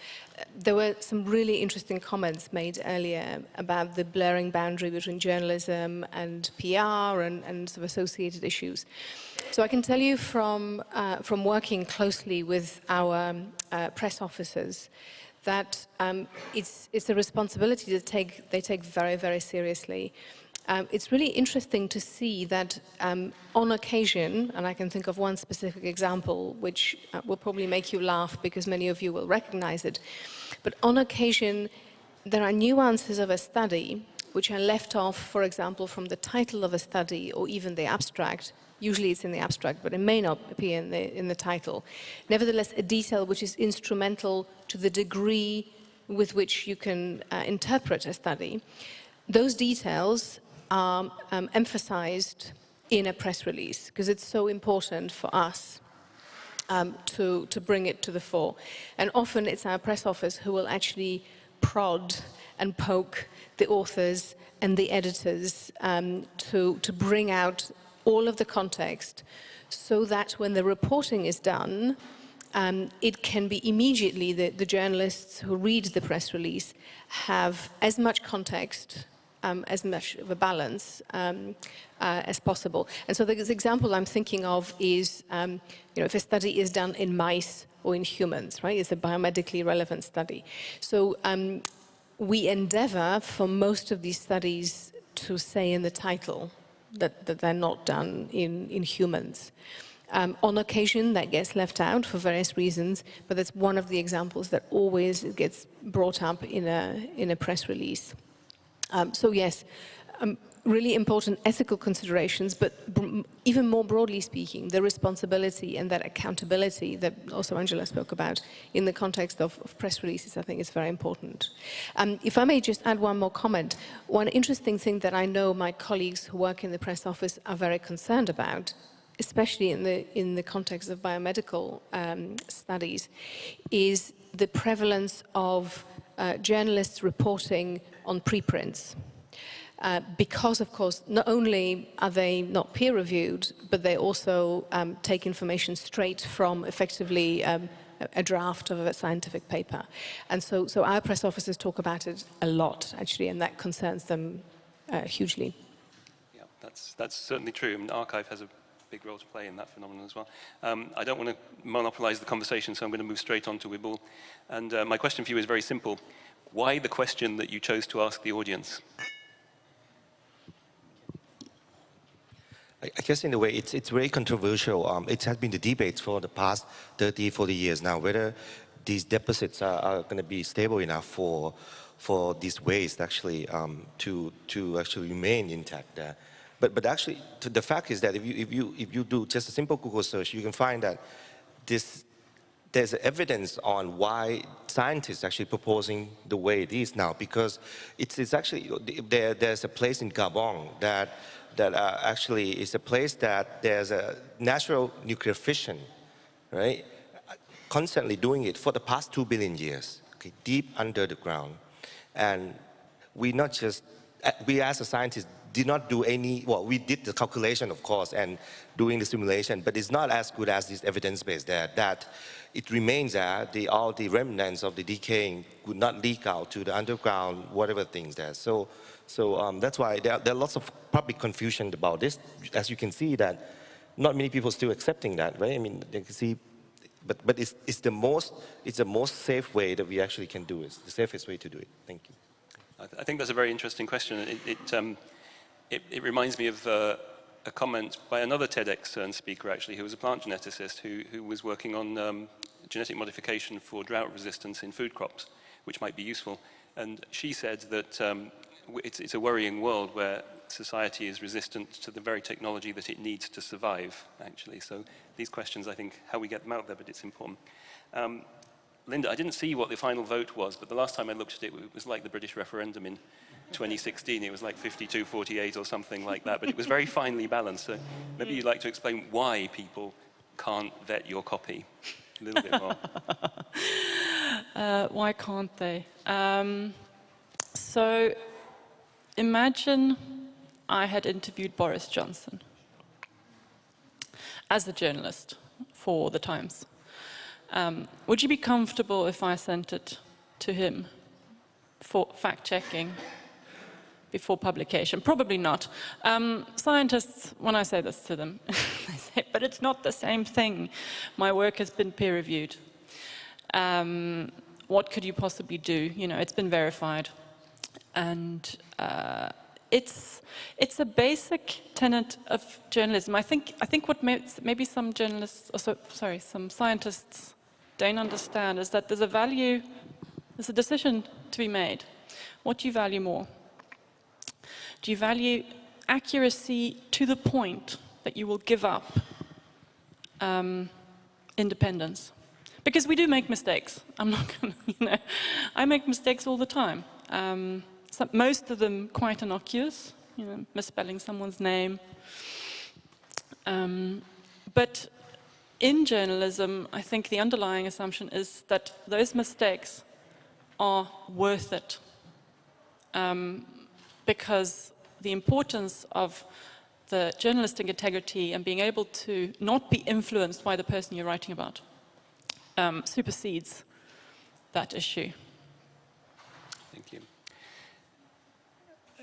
There were some really interesting comments made earlier about the blurring boundary between journalism and PR and sort of associated issues. So I can tell you from working closely with our press officers that it's a responsibility that they take very, very seriously. It's really interesting to see that on occasion, and I can think of one specific example which will probably make you laugh because many of you will recognize it, but on occasion there are nuances of a study which are left off, for example, from the title of a study or even the abstract. Usually it's in the abstract, but it may not appear in the title. Nevertheless, a detail which is instrumental to the degree with which you can interpret a study. Those details are emphasized in a press release because it's so important for us to bring it to the fore. And often it's our press office who will actually prod and poke the authors and the editors to bring out all of the context so that when the reporting is done, it can be immediately, the journalists who read the press release have as much context, as much of a balance as possible. And so the example I'm thinking of is, if a study is done in mice or in humans, right? It's a biomedically relevant study. So we endeavor for most of these studies to say in the title that they're not done in humans. On occasion, that gets left out for various reasons, but that's one of the examples that always gets brought up in a press release. So yes, really important ethical considerations, but even more broadly speaking, the responsibility and that accountability that also Angela spoke about in the context of press releases, I think is very important. If I may just add one more comment, one interesting thing that I know my colleagues who work in the press office are very concerned about, especially in the context of biomedical studies, is the prevalence of journalists reporting on preprints. Because, of course, not only are they not peer-reviewed, but they also take information straight from, effectively, a draft of a scientific paper. And so our press officers talk about it a lot, actually, and that concerns them hugely. Yeah, that's certainly true. I mean, archive has a big role to play in that phenomenon as well. I don't want to monopolize the conversation, so I'm going to move straight on to Wibble. And my question for you is very simple. Why the question that you chose to ask the audience? I guess in a way it's very controversial. It has been the debate for the past 30, 40 years now, whether these deposits are going to be stable enough for these waste actually to actually remain intact there. But actually, the fact is that if you do just a simple Google search, you can find that there's evidence on why scientists are actually proposing the way it is now, because it's actually there's a place in Gabon that actually is a place that there's a natural nuclear fission, right? Constantly doing it for the past 2 billion years, okay, deep under the ground. And we as a scientist did not do any, well, we did the calculation, of course, and doing the simulation, but it's not as good as this evidence base that it remains there, all the remnants of the decaying would not leak out to the underground, whatever things there. So that's why there are lots of public confusion about this. As you can see, that not many people are still accepting that, right? I mean, you can see, but it's the most safe way that we actually can do it. The safest way to do it. Thank you. I think that's a very interesting question. It reminds me of a comment by another TEDx speaker, actually, who was a plant geneticist who was working on genetic modification for drought resistance in food crops, which might be useful. And she said that it's a worrying world where society is resistant to the very technology that it needs to survive, actually. So these questions, I think, how we get them out there, but it's important. Linda, I didn't see what the final vote was, but the last time I looked at it, it was like the British referendum in 2016. It was like 52-48 or something like that, but it was very finely balanced. So maybe you'd like to explain why people can't vet your copy a little bit more. Why can't they? So imagine I had interviewed Boris Johnson as a journalist for The Times. Would you be comfortable if I sent it to him for fact-checking before publication? Probably not. Scientists, when I say this to them, they say, but it's not the same thing. My work has been peer-reviewed. What could you possibly do? You know, it's been verified. And it's a basic tenet of journalism. I think what maybe some journalists, some scientists don't understand is that there's a decision to be made. What do you value more? Do you value accuracy to the point that you will give up independence? Because we do make mistakes. I'm not going to, I make mistakes all the time. Most of them quite innocuous, misspelling someone's name. But in journalism, I think the underlying assumption is that those mistakes are worth it. Because the importance of the journalistic integrity and being able to not be influenced by the person you're writing about supersedes that issue. Thank you.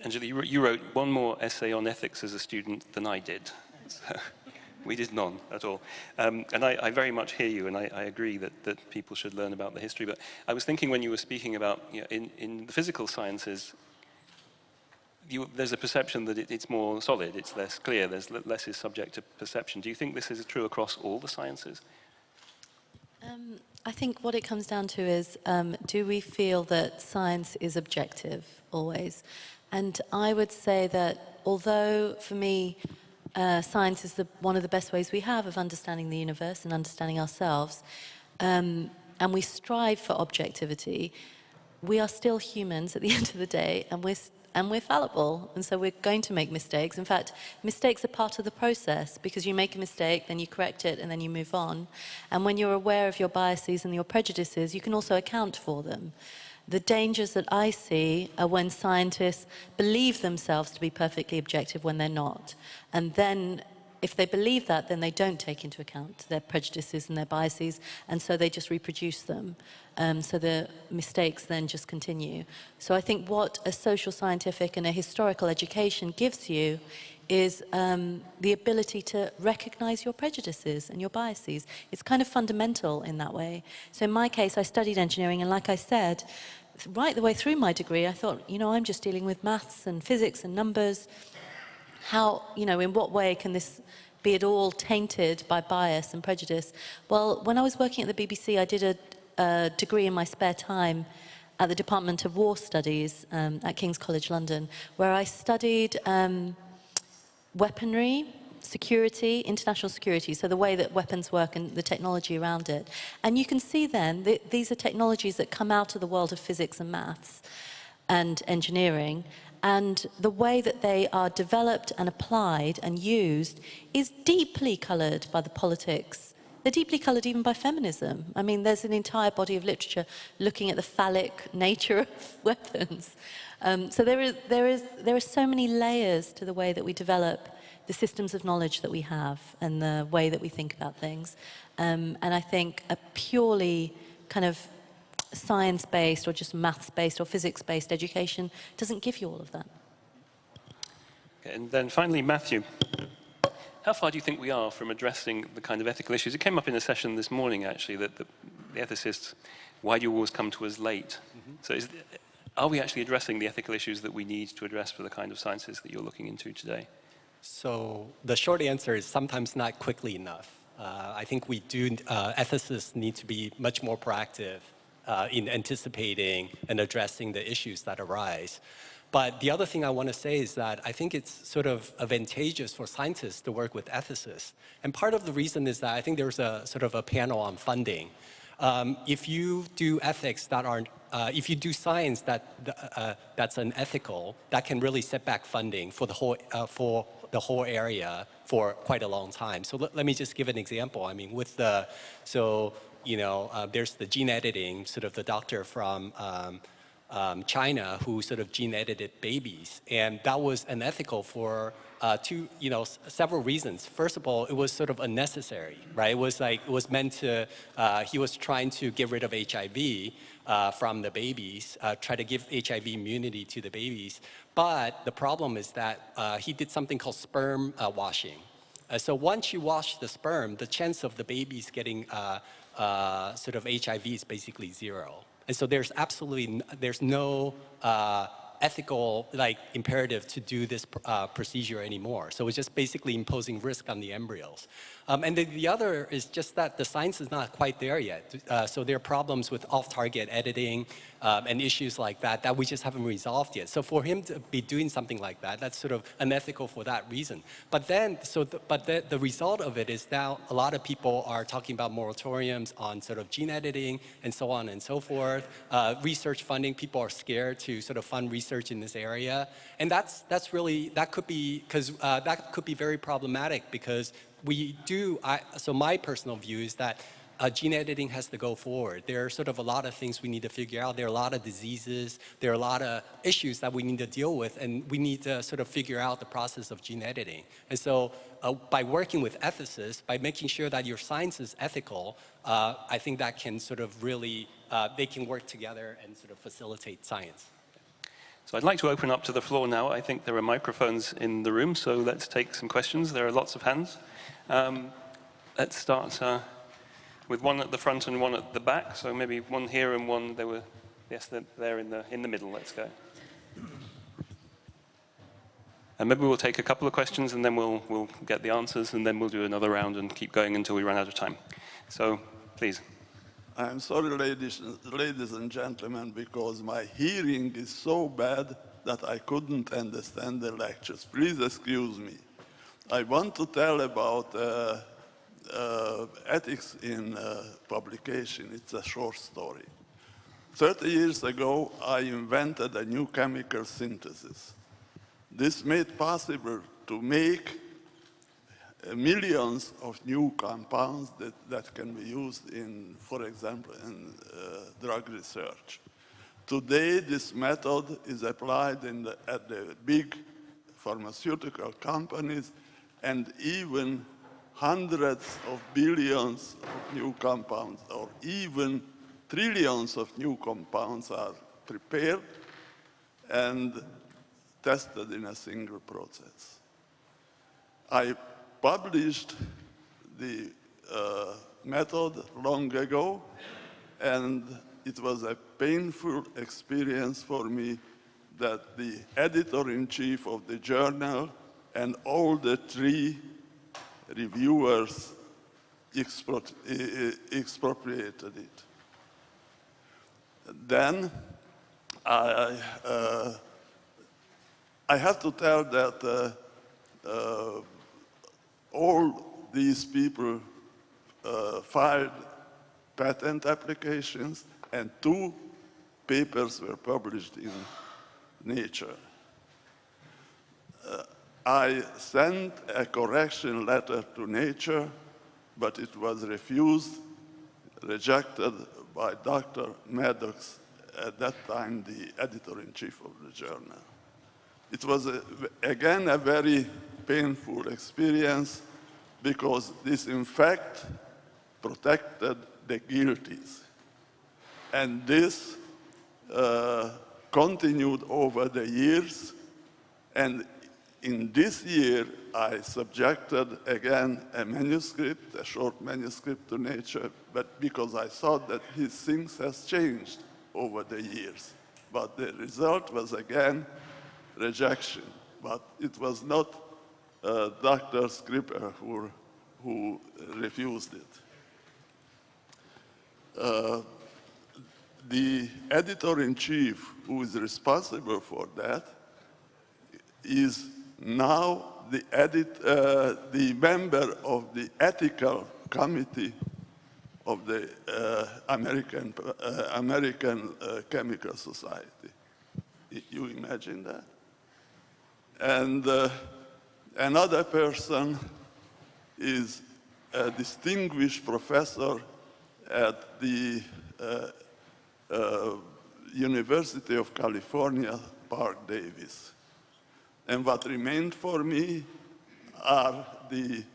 Angela, you wrote one more essay on ethics as a student than I did. So we did none at all. And I very much hear you, and I agree that people should learn about the history. But I was thinking when you were speaking about, in the physical sciences, there's a perception that it's more solid, it's less clear, less is subject to perception. Do you think this is true across all the sciences? I think what it comes down to is, do we feel that science is objective always? And I would say that although, for me, science is one of the best ways we have of understanding the universe and understanding ourselves, and we strive for objectivity, we are still humans at the end of the day, and we're fallible, and so we're going to make mistakes. In fact, mistakes are part of the process, because you make a mistake, then you correct it, and then you move on. And when you're aware of your biases and your prejudices, you can also account for them. The dangers that I see are when scientists believe themselves to be perfectly objective when they're not. And then, if they believe that, then they don't take into account their prejudices and their biases, and so they just reproduce them. So the mistakes then just continue. So I think what a social scientific and a historical education gives you is the ability to recognize your prejudices and your biases. It's kind of fundamental in that way. So in my case, I studied engineering, and like I said, right the way through my degree, I thought, I'm just dealing with maths and physics and numbers. How, in what way can this be at all tainted by bias and prejudice? Well, when I was working at the BBC, I did a degree in my spare time at the Department of War Studies at King's College London, where I studied weaponry, security, international security, so the way that weapons work and the technology around it. And you can see then that these are technologies that come out of the world of physics and maths and engineering, and the way that they are developed and applied and used is deeply coloured by the politics. They're deeply coloured even by feminism. I mean, there's an entire body of literature looking at the phallic nature of weapons. So there are so many layers to the way that we develop the systems of knowledge that we have and the way that we think about things. And I think a purely kind of science-based or just maths-based or physics-based education doesn't give you all of that. Okay, and then finally, Matthew, how far do you think we are from addressing the kind of ethical issues? It came up in a session this morning, actually, that the ethicists, why do you always come to us late? Mm-hmm. So are we actually addressing the ethical issues that we need to address for the kind of sciences that you're looking into today? So the short answer is sometimes not quickly enough. I think ethicists need to be much more proactive in anticipating and addressing the issues that arise. But the other thing I want to say is that I think it's sort of advantageous for scientists to work with ethicists. And part of the reason is that I think there's a sort of a panel on funding. If you do ethics that aren't, if you do science that's unethical, that can really set back funding for the whole area for quite a long time. So let me just give an example. I mean, with there's the gene editing, sort of the doctor from China who sort of gene edited babies, and that was unethical for several reasons. First of all, it was sort of unnecessary, right? It was meant to, he was trying to get rid of HIV from the babies, try to give HIV immunity to the babies. But the problem is that he did something called sperm washing. So once you wash the sperm, the chance of the babies getting sort of HIV is basically zero. And so there's no ethical imperative to do this procedure anymore. So it's just basically imposing risk on the embryos. And the other is just that the science is not quite there yet. So there are problems with off-target editing and issues like that we just haven't resolved yet. So for him to be doing something like that, that's sort of unethical for that reason. But then, the result of it is now a lot of people are talking about moratoriums on sort of gene editing and so on and so forth. Research funding, people are scared to sort of fund research in this area. And that could be very problematic because so my personal view is that gene editing has to go forward. There are sort of a lot of things we need to figure out. There are a lot of diseases. There are a lot of issues that we need to deal with, and we need to sort of figure out the process of gene editing. And so by working with ethicists, by making sure that your science is ethical, I think that can sort of really, they can work together and sort of facilitate science. So I'd like to open up to the floor now. I think there are microphones in the room, so let's take some questions. There are lots of hands. Let's start with one at the front and one at the back. So maybe one here and one there in the middle. Let's go. And maybe we'll take a couple of questions and then we'll get the answers and then we'll do another round and keep going until we run out of time. So, please. I'm sorry, ladies and gentlemen, because my hearing is so bad that I couldn't understand the lectures. Please excuse me. I want to tell about ethics in publication. It's a short story. 30 years ago, I invented a new chemical synthesis. This made possible to make millions of new compounds that can be used in, for example, in drug research. Today, this method is applied at the big pharmaceutical companies, and even hundreds of billions of new compounds, or even trillions of new compounds are prepared and tested in a single process. I published the method long ago, and it was a painful experience for me that the editor-in-chief of the journal and all the 3 reviewers expropriated it. Then I have to tell that all these people filed patent applications, and 2 papers were published in Nature. I sent a correction letter to Nature, but it was rejected by Dr. Maddox, at that time the editor-in-chief of the journal. It was, again, a very painful experience, because this, in fact, protected the guilties. And this continued over the years, and in this year, I subjected again a manuscript, a short manuscript, to Nature, but because I thought that things has changed over the years. But the result was again rejection. But it was not Dr. Skripper who refused it. The editor-in-chief who is responsible for that is now the member of the ethical committee of the American Chemical Society. You imagine that? And another person is a distinguished professor at the University of California, Park Davis. And what remained for me are the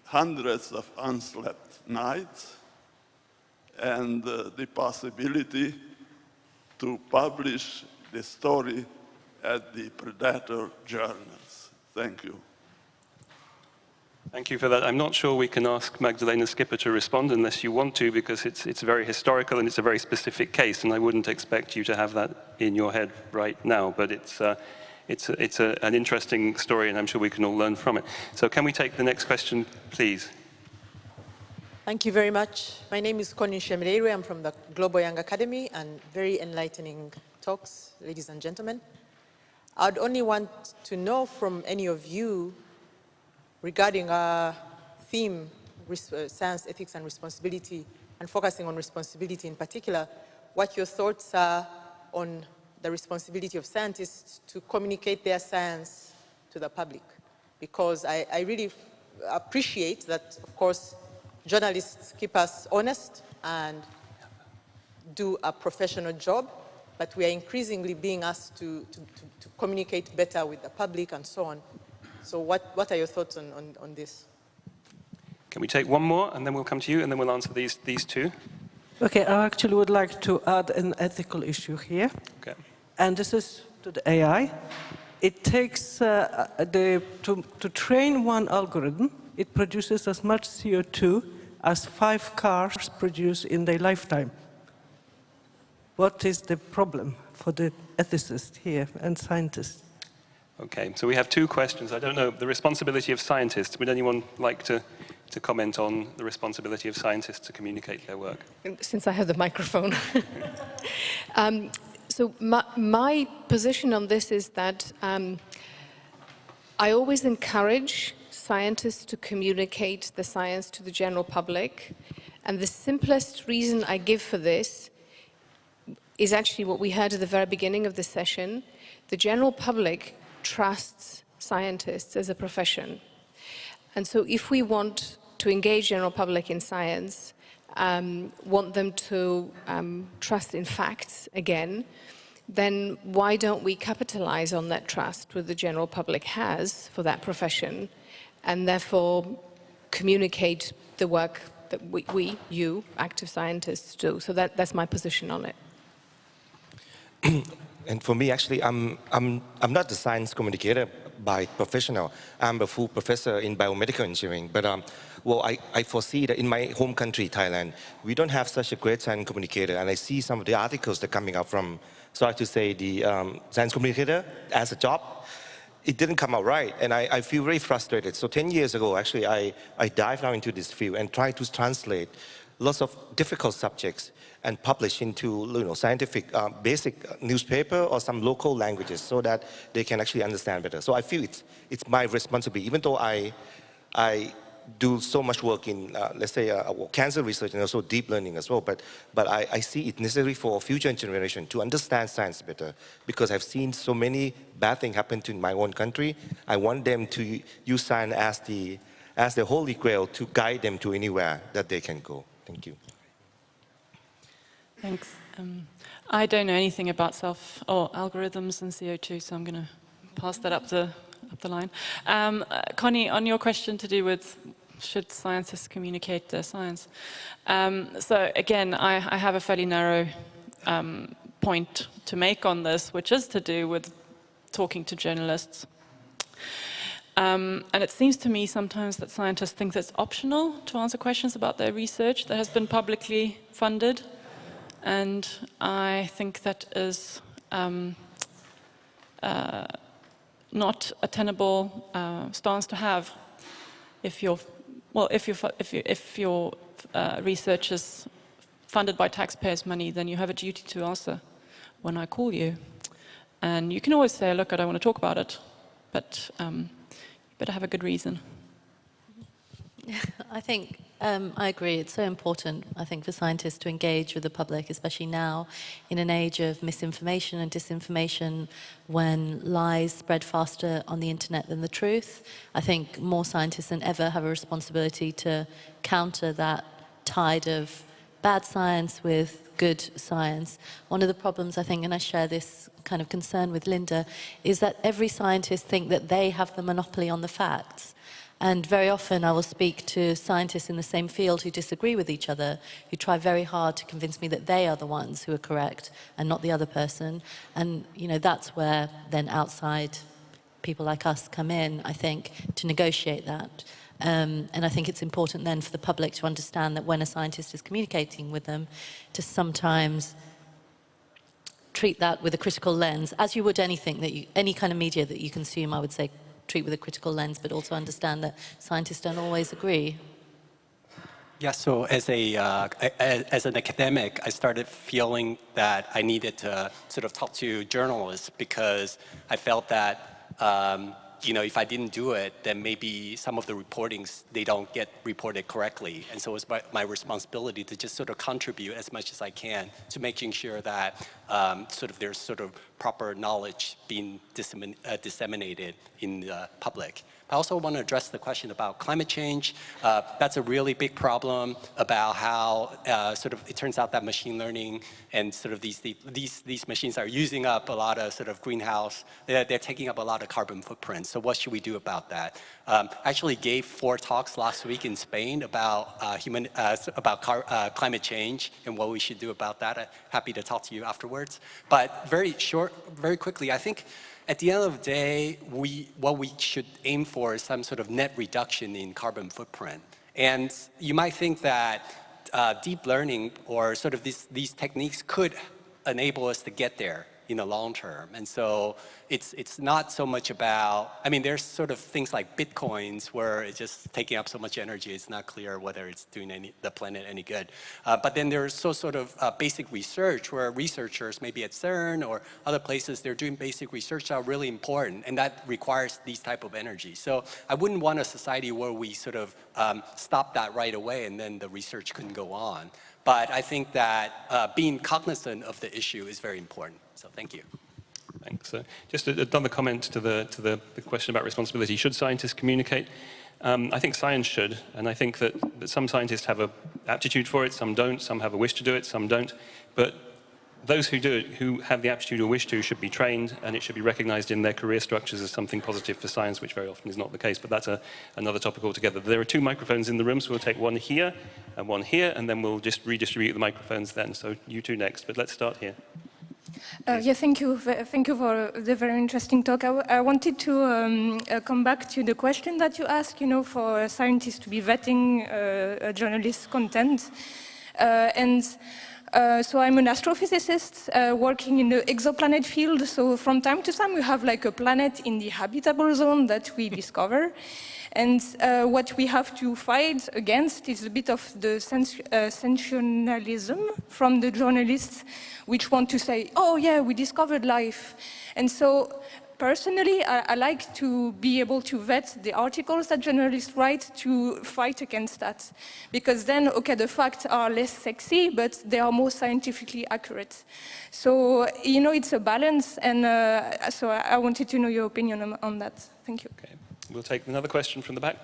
hundreds of unslept nights and the possibility to publish the story at the Predator journals. Thank you. Thank you for that. I'm not sure we can ask Magdalena Skipper to respond unless you want to, because it's very historical and it's a very specific case, and I wouldn't expect you to have that in your head right now, but it's an interesting story, and I'm sure we can all learn from it. So can we take the next question, please? Thank you very much. My name is Connie Shemireire. I'm from the Global Young Academy, and very enlightening talks, ladies and gentlemen. I'd only want to know from any of you regarding our theme, science, ethics, and responsibility, and focusing on responsibility in particular, what your thoughts are on the responsibility of scientists to communicate their science to the public. Because I really appreciate that, of course, journalists keep us honest and do a professional job, but we are increasingly being asked to communicate better with the public and so on. So what are your thoughts on this? Can we take one more, and then we'll come to you, and then we'll answer these 2? Okay, I actually would like to add an ethical issue here. Okay. And this is to the AI. It takes, to train one algorithm, it produces as much CO2 as 5 cars produce in their lifetime. What is the problem for the ethicists here and scientists? Okay, so we have two questions. I don't know, the responsibility of scientists. Would anyone like to comment on the responsibility of scientists to communicate their work? Since I have the microphone. So my position on this is that I always encourage scientists to communicate the science to the general public. And the simplest reason I give for this is actually what we heard at the very beginning of the session. The general public trusts scientists as a profession. And so if we want to engage general public in science, want them to trust in facts again, then why don't we capitalize on that trust that the general public has for that profession, and therefore communicate the work that you, active scientists, do. So that's my position on it. And for me, actually, I'm not the science communicator by professional. I'm a full professor in biomedical engineering. But well, I foresee that in my home country, Thailand, we don't have such a great science communicator. And I see some of the articles that are coming out from, sorry to say, the science communicator as a job. It didn't come out right, and I feel very frustrated. So 10 years ago, actually, I dived now into this field and tried to translate lots of difficult subjects and publish into scientific basic newspaper or some local languages so that they can actually understand better. So I feel it's my responsibility, even though I do so much work in, let's say, cancer research and also deep learning as well. But I see it necessary for future generation to understand science better, because I've seen so many bad things happen to my own country. I want them to use science as the holy grail to guide them to anywhere that they can go. Thank you. Thanks. I don't know anything about algorithms and CO2, so I'm going to pass that up the line. Connie, on your question to do with should scientists communicate their science? So again, I have a fairly narrow point to make on this, which is to do with talking to journalists. And it seems to me sometimes that scientists think that it's optional to answer questions about their research that has been publicly funded. And I think that is not a tenable stance to have. If your research is funded by taxpayers' money, then you have a duty to answer when I call you. And you can always say, look, I don't want to talk about it, but you better have a good reason. I think I agree. It's so important, I think, for scientists to engage with the public, especially now in an age of misinformation and disinformation, when lies spread faster on the internet than the truth. I think more scientists than ever have a responsibility to counter that tide of bad science with good science. One of the problems, I think, and I share this kind of concern with Linda, is that every scientist thinks that they have the monopoly on the facts. And very often I will speak to scientists in the same field who disagree with each other, who try very hard to convince me that they are the ones who are correct and not the other person. And, that's where then outside people like us come in, I think, to negotiate that. And I think it's important then for the public to understand that when a scientist is communicating with them, to sometimes treat that with a critical lens, as you would anything, any kind of media that you consume, I would say, treat with a critical lens, but also understand that scientists don't always agree. Yeah, so as an academic, I started feeling that I needed to sort of talk to journalists, because I felt that, if I didn't do it, then maybe some of the reportings, they don't get reported correctly. And so it's my responsibility to just sort of contribute as much as I can to making sure that there's sort of proper knowledge being disseminated in the public. I also want to address the question about climate change. That's a really big problem about how it turns out that machine learning and these machines are using up a lot of greenhouse. They're taking up a lot of carbon footprint. So what should we do about that? I actually gave 4 talks last week in Spain about climate change and what we should do about that. I'm happy to talk to you afterwards. But very quickly, I think at the end of the day, what we should aim for is some sort of net reduction in carbon footprint. And you might think that deep learning or these techniques could enable us to get there in the long term. And so it's not so much about, I mean, there's sort of things like Bitcoins where it's just taking up so much energy, it's not clear whether it's doing the planet any good. But then there's sort of basic research where researchers, maybe at CERN or other places, they're doing basic research that are really important, and that requires these type of energy. So I wouldn't want a society where we sort of stop that right away and then the research couldn't go on. But I think that being cognizant of the issue is very important. So thank you. Thanks. Just another comment to the question about responsibility. Should scientists communicate? I think science should, and I think that some scientists have an aptitude for it, some don't, some have a wish to do it, some don't. But those who do it, who have the aptitude or wish to, should be trained, and it should be recognized in their career structures as something positive for science, which very often is not the case, but that's another topic altogether. There are 2 microphones in the room, so we'll take one here, and then we'll just redistribute the microphones then. So you 2 next, but let's start here. Yeah, thank you. Thank you for the very interesting talk. I wanted to come back to the question that you asked, you know, for scientists to be vetting journalists' content. So I'm an astrophysicist working in the exoplanet field. So from time to time, we have like a planet in the habitable zone that we discover. And what we have to fight against is a bit of the sensationalism from the journalists, which want to say, oh yeah, we discovered life. And so personally, I like to be able to vet the articles that journalists write to fight against that. Because then, okay, the facts are less sexy, but they are more scientifically accurate. So, you know, it's a balance, and so I wanted to know your opinion on that. Thank you. Okay. We'll take another question from the back.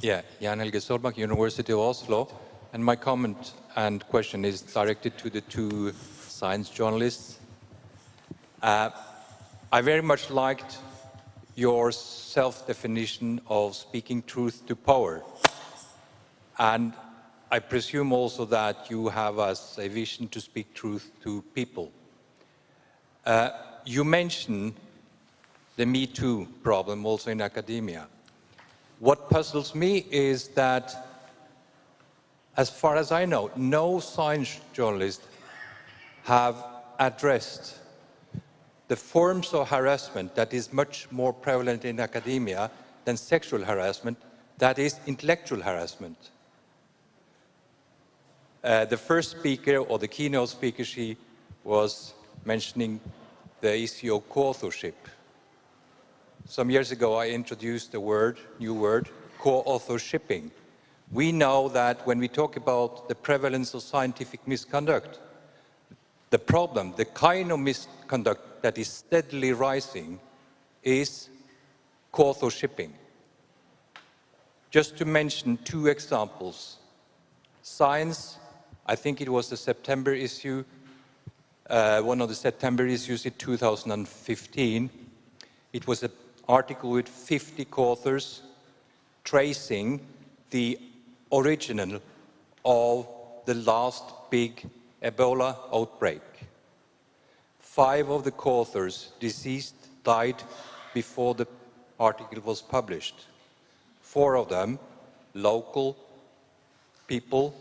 Yeah, Jan Helge Solbakk, University of Oslo. And my comment and question is directed to the 2 science journalists. I very much liked your self-definition of speaking truth to power. And I presume also that you have as a vision to speak truth to people. You mentioned the Me Too problem also in academia. What puzzles me is that, as far as I know, no science journalists have addressed the forms of harassment that is much more prevalent in academia than sexual harassment, that is intellectual harassment. The first speaker, or the keynote speaker, she was mentioning the issue of co-authorship. Some years ago, I introduced the new word, co-authorshipping. We know that when we talk about the prevalence of scientific misconduct, the problem, the kind of misconduct that is steadily rising is co-authorshipping. Just to mention 2 examples. Science, I think it was the September issue, one of the September issues in 2015. It was an article with 50 co-authors tracing the origin of the last big Ebola outbreak. 5 of the co-authors, deceased, died before the article was published. 4 of them, local people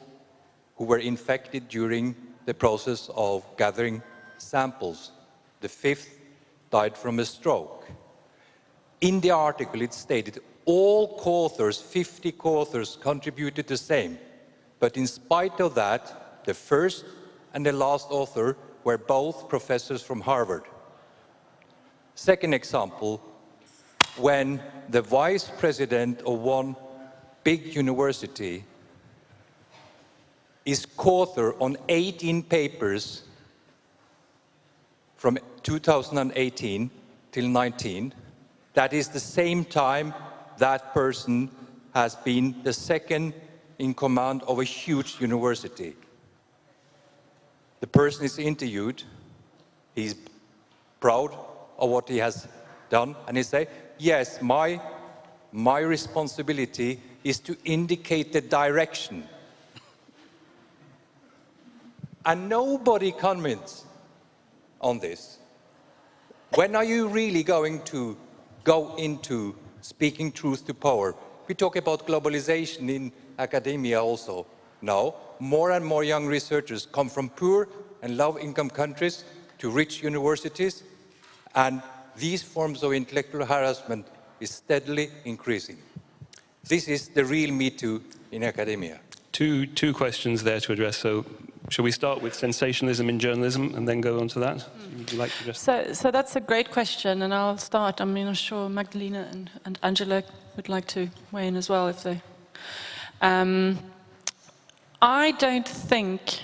who were infected during the process of gathering samples. The 5th died from a stroke. In the article, it stated all co-authors, 50 co-authors, contributed the same. But in spite of that, the first and the last author were both professors from Harvard. Second example, when the vice president of one big university is co-author on 18 papers from 2018 till 19, that is the same time that person has been the second in command of a huge university. The person is interviewed, he's proud of what he has done, and he says, yes, my responsibility is to indicate the direction. And nobody comments on this. When are you really going to go into speaking truth to power? We talk about globalization in academia also. No, more and more young researchers come from poor and low-income countries, to rich universities, and these forms of intellectual harassment is steadily increasing. This is the real Me Too in academia. Two questions there to address. So, shall we start with sensationalism in journalism and then go on to that? Would you like to address? So that's a great question, and I'll start. I mean, I'm sure Magdalena and Angela would like to weigh in as well if they. I don't think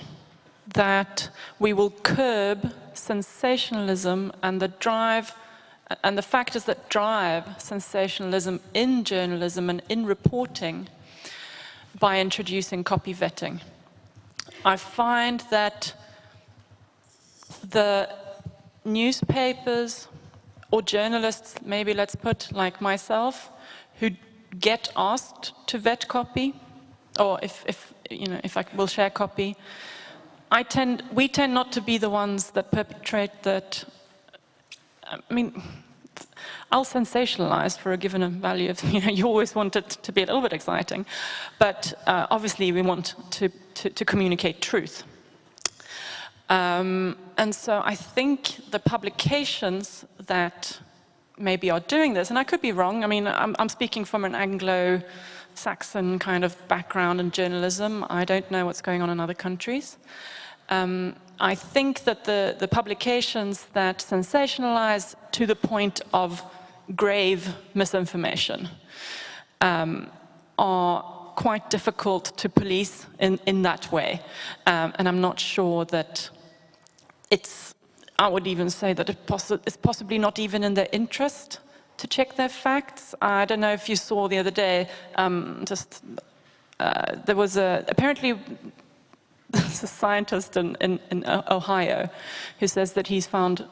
that we will curb sensationalism and the drive and the factors that drive sensationalism in journalism and in reporting by introducing copy vetting. I find that the newspapers or journalists, maybe let's put like myself, who get asked to vet copy, or if I will share copy, we tend not to be the ones that perpetrate that. I mean, I'll sensationalize for a given value of, you always want it to be a little bit exciting, but obviously we want to communicate truth. And so I think the publications that maybe are doing this, and I could be wrong, I mean, I'm speaking from an Anglo-Saxon kind of background in journalism. I don't know what's going on in other countries. I think that the publications that sensationalize to the point of grave misinformation are quite difficult to police in that way. And I'm not sure that I would even say that it's possibly not even in their interest to check their facts. I don't know if you saw the other day, there was apparently there's a scientist in Ohio who says that he's found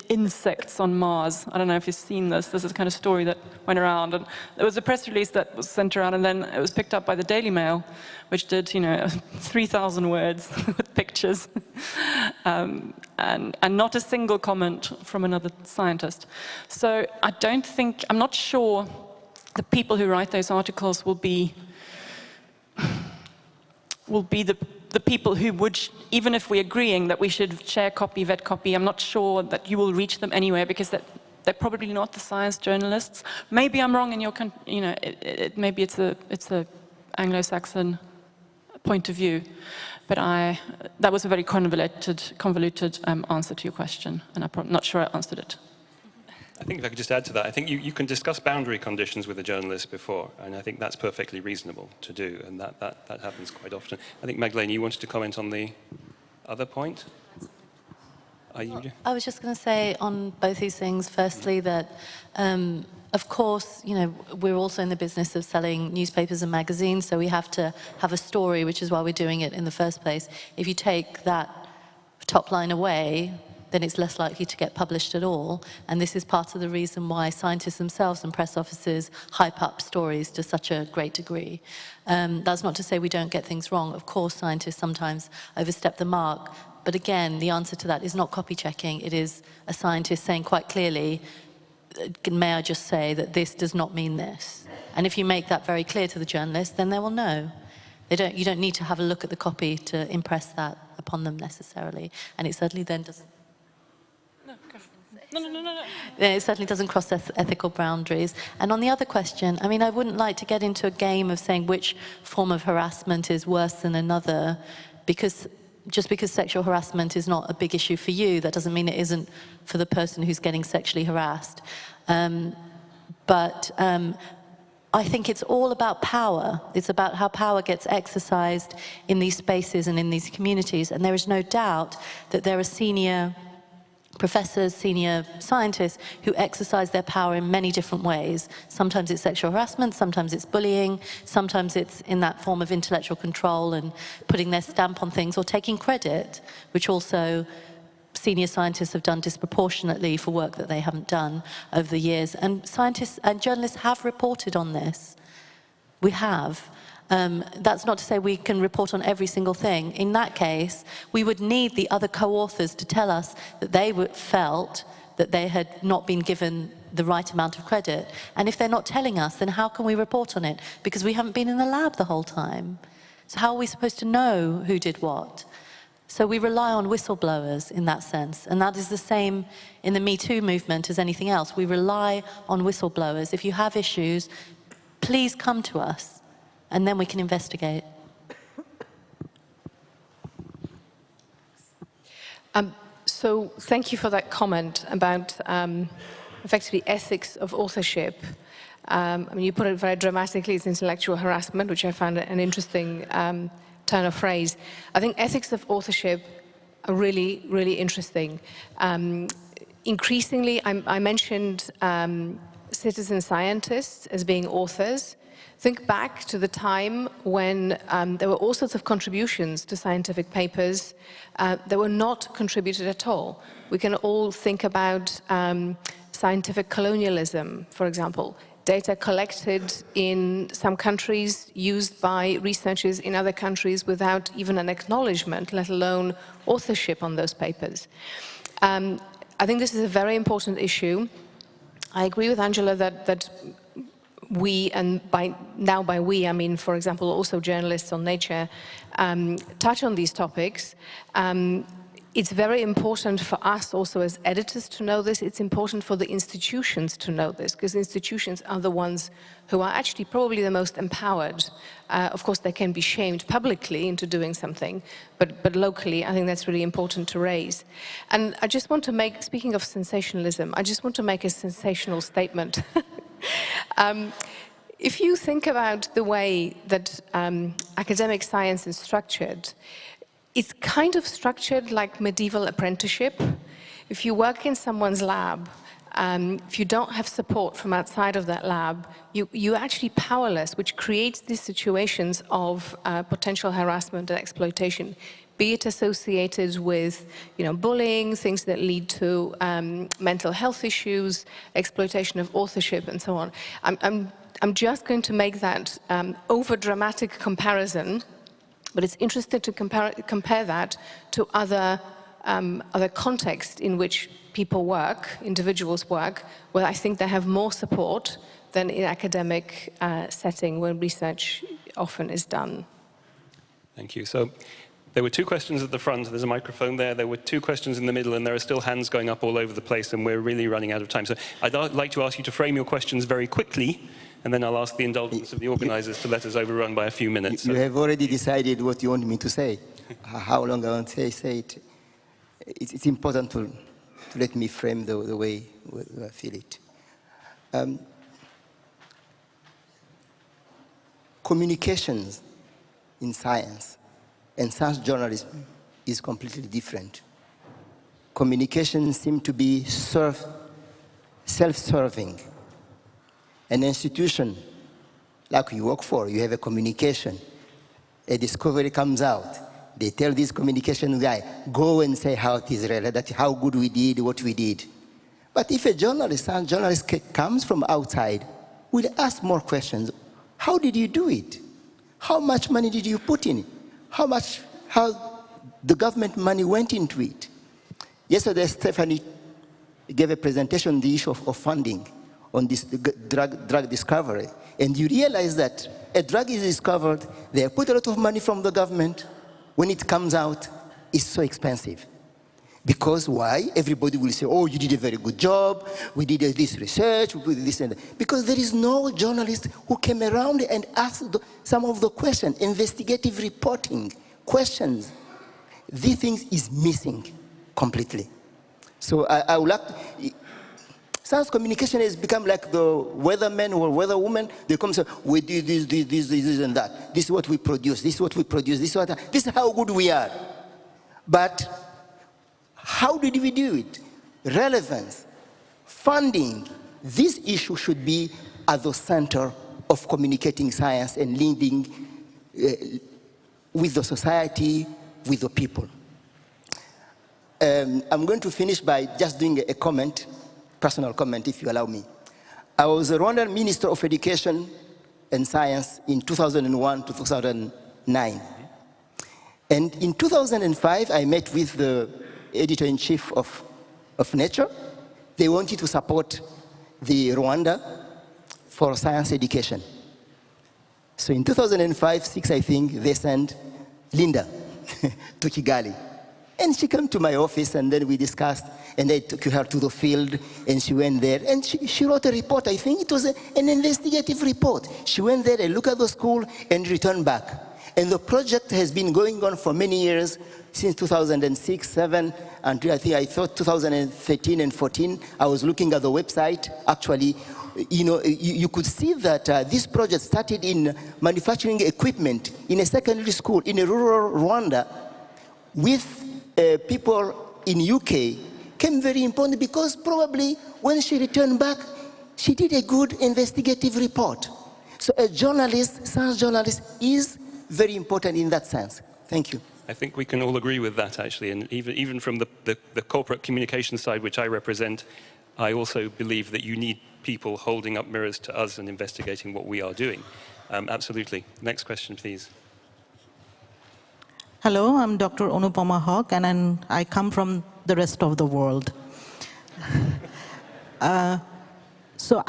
insects on Mars. I don't know if you've seen this. This is the kind of story that went around. And there was a press release that was sent around, and then it was picked up by the Daily Mail, which did, 3,000 words with pictures, and not a single comment from another scientist. So I'm not sure the people who write those articles will be the people who would, even if we're agreeing that we should share copy, vet copy, I'm not sure that you will reach them anyway, because they're probably not the science journalists. Maybe I'm wrong in your, maybe it's a Anglo-Saxon point of view, but that was a very convoluted answer to your question, and I'm not sure I answered it. I think if I could just add to that, I think you can discuss boundary conditions with a journalist before, and I think that's perfectly reasonable to do, and that happens quite often. I think, Magdalena, you wanted to comment on the other point? I was just going to say on both these things, firstly, that of course, we're also in the business of selling newspapers and magazines, so we have to have a story, which is why we're doing it in the first place. If you take that top line away, then it's less likely to get published at all. And this is part of the reason why scientists themselves and press offices hype up stories to such a great degree. That's not to say we don't get things wrong. Of course, scientists sometimes overstep the mark. But again, the answer to that is not copy checking. It is a scientist saying quite clearly, may I just say that this does not mean this? And if you make that very clear to the journalist, then they will know. You don't need to have a look at the copy to impress that upon them necessarily. And it certainly then doesn't. No. It certainly doesn't cross ethical boundaries. And on the other question, I mean, I wouldn't like to get into a game of saying which form of harassment is worse than another, because just because sexual harassment is not a big issue for you, that doesn't mean it isn't for the person who's getting sexually harassed. But I think it's all about power. It's about how power gets exercised in these spaces and in these communities. And there is no doubt that there are senior professors, senior scientists who exercise their power in many different ways. Sometimes it's sexual harassment, sometimes it's bullying, sometimes it's in that form of intellectual control and putting their stamp on things or taking credit, which also senior scientists have done disproportionately for work that they haven't done over the years. And scientists and journalists have reported on this. We have. That's not to say we can report on every single thing. In that case, we would need the other co-authors to tell us that they felt that they had not been given the right amount of credit. And if they're not telling us, then how can we report on it? Because we haven't been in the lab the whole time. So how are we supposed to know who did what? So we rely on whistleblowers in that sense, and that is the same in the Me Too movement as anything else. We rely on whistleblowers. If you have issues, please come to us, and then we can investigate. So thank you for that comment about effectively ethics of authorship. I mean, you put it very dramatically, it's intellectual harassment, which I found an interesting turn of phrase. I think ethics of authorship are really, really interesting. Increasingly, I mentioned citizen scientists as being authors. Think back to the time when there were all sorts of contributions to scientific papers that were not contributed at all. We can all think about scientific colonialism, for example. Data collected in some countries, used by researchers in other countries without even an acknowledgement, let alone authorship on those papers. I think this is a very important issue. I agree with Angela that we, and by we, I mean, for example, also journalists on Nature, touch on these topics. It's very important for us also as editors to know this. It's important for the institutions to know this, because institutions are the ones who are actually probably the most empowered. Of course, they can be shamed publicly into doing something, but locally, I think that's really important to raise. And I just want to make, speaking of sensationalism, I just want to make a sensational statement. If you think about the way that academic science is structured, it's kind of structured like medieval apprenticeship. If you work in someone's lab, if you don't have support from outside of that lab, you're actually powerless, which creates these situations of potential harassment and exploitation, be it associated with bullying, things that lead to mental health issues, exploitation of authorship, and so on. I'm just going to make that over-dramatic comparison, but it's interesting to compare that to other contexts in which people work, individuals work, where I think they have more support than in academic setting where research often is done. Thank you. So there were 2 questions at the front. There's a microphone there. There were 2 questions in the middle, and there are still hands going up all over the place, and we're really running out of time. So I'd like to ask you to frame your questions very quickly, and then I'll ask the indulgence of the organizers to let us overrun by a few minutes. You have already decided what you want me to say. How long I want to say it. It's important to let me frame the way I feel it. Communications in science and science journalism is completely different. Communications seem to be self-serving. An institution like you work for, you have a communication. A discovery comes out. They tell this communication guy, go and say how it is related, how good we did, what we did. But if a journalist comes from outside, we'll ask more questions. How did you do it? How much money did you put in? How the government money went into it? Yesterday, Stephanie gave a presentation on the issue of funding on this drug discovery. And you realize that a drug is discovered, they put a lot of money from the government. When it comes out, it's so expensive. Because why? Everybody will say, oh, you did a very good job, we did this research, we did this and that. Because there is no journalist who came around and asked some of the questions, investigative reporting, questions. These things is missing completely. So I would like to, science communication has become like the weatherman or weatherwoman. They come and say, we did this, and that. This is what we produce, this is what we produce, this is how good we are. But how did we do it? Relevance, funding, this issue should be at the center of communicating science and leading with the society, with the people. I'm going to finish by just doing a comment, personal comment, if you allow me. I was a Rwandan Minister of Education and Science in 2001 to 2009. And in 2005, I met with the editor-in-chief of Nature. They wanted to support the Rwanda for science education. So in 2005, 6, I think, they sent Linda to Kigali. And she came to my office, and then we discussed, and I took her to the field, and she went there, and she wrote a report. I think it was an investigative report. She went there and looked at the school and returned back. And the project has been going on for many years, since 2006, 7, until I thought 2013 and 14. I was looking at the website. Actually, you could see that this project started in manufacturing equipment in a secondary school in a rural Rwanda with people in UK. Came very important because probably when she returned back, she did a good investigative report. So a journalist, science journalist, is very important in that sense. Thank you. I think we can all agree with that, actually. And even from the corporate communication side, which I represent, I also believe that you need people holding up mirrors to us and investigating what we are doing. Absolutely. Next question, please. Hello, I'm Dr. Anupama Hawk, and I come from the rest of the world. So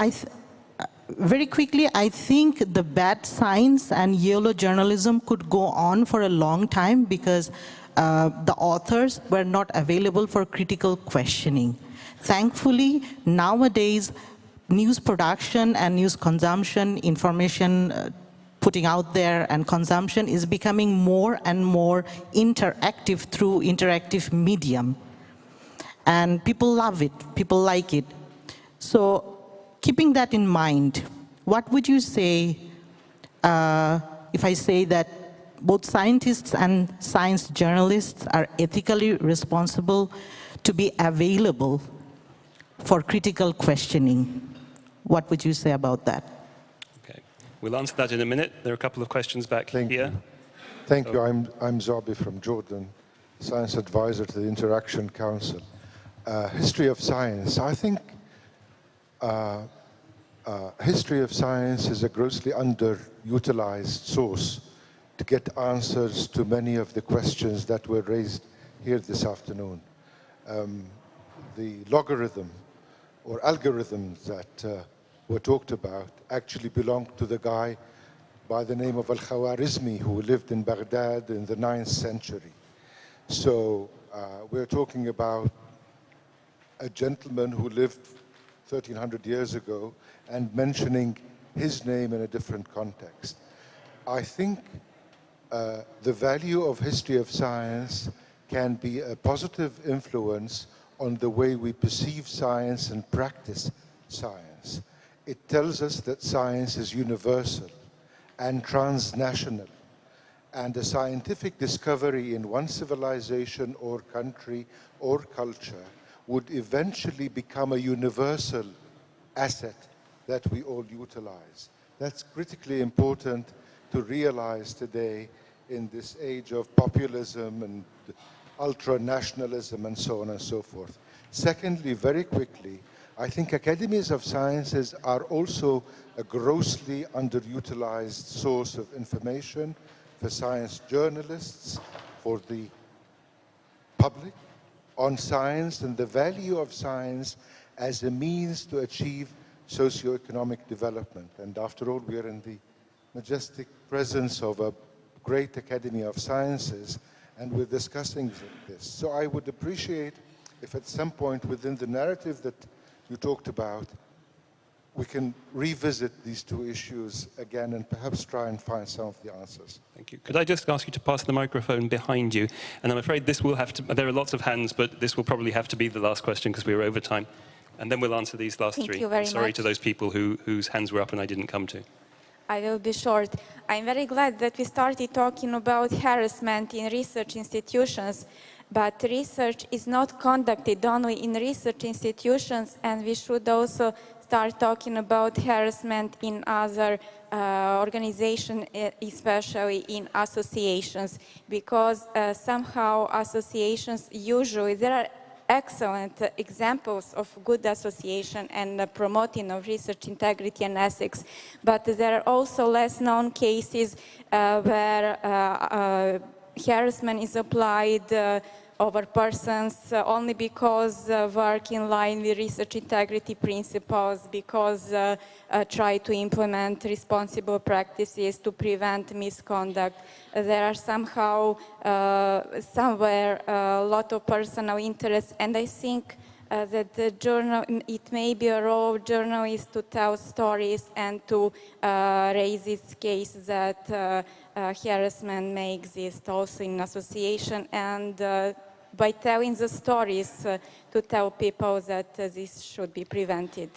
very quickly, I think the bad science and yellow journalism could go on for a long time because the authors were not available for critical questioning. Thankfully, nowadays, news production and news consumption, information putting out there and consumption is becoming more and more interactive through interactive medium. And people love it, people like it. So keeping that in mind, what would you say if I say that both scientists and science journalists are ethically responsible to be available for critical questioning? What would you say about that? Okay, we'll answer that in a minute. There are a couple of questions back here. Thank you. I'm Zabi from Jordan, Science Advisor to the Interaction Council. History of science. I think history of science is a grossly underutilized source to get answers to many of the questions that were raised here this afternoon. The logarithm or algorithms that were talked about actually belonged to the guy by the name of Al-Khwarizmi, who lived in Baghdad in the 9th century. So we're talking about a gentleman who lived 1,300 years ago and mentioning his name in a different context. I think the value of history of science can be a positive influence on the way we perceive science and practice science. It tells us that science is universal and transnational, and a scientific discovery in one civilization or country or culture would eventually become a universal asset that we all utilize. That's critically important to realize today in this age of populism and ultra-nationalism and so on and so forth. Secondly, very quickly, I think academies of sciences are also a grossly underutilized source of information for science journalists, for the public, on science and the value of science as a means to achieve socioeconomic development. And after all, we are in the majestic presence of a great Academy of Sciences, and we're discussing this. So I would appreciate if at some point within the narrative that you talked about, we can revisit these two issues again and perhaps try and find some of the answers. Thank you. Could I just ask you to pass the microphone behind you? And I'm afraid this will have to, there are lots of hands, but this will probably have to be the last question because we are over time. And then we'll answer these last three. Thank you very Sorry much. to those people whose hands were up and I didn't come to. I will be short. I'm very glad that we started talking about harassment in research institutions, but research is not conducted only in research institutions, and we should also start talking about harassment in other organizations, especially in associations, because somehow associations usually, there are excellent examples of good association and promoting of research integrity and ethics, but there are also less known cases where harassment is applied over persons only because work in line with research integrity principles, because try to implement responsible practices to prevent misconduct. There are somehow, somewhere, a lot of personal interests, and I think that the journal, it may be a role of journalists to tell stories and to raise its case that harassment may exist also in association, and by telling the stories to tell people that this should be prevented.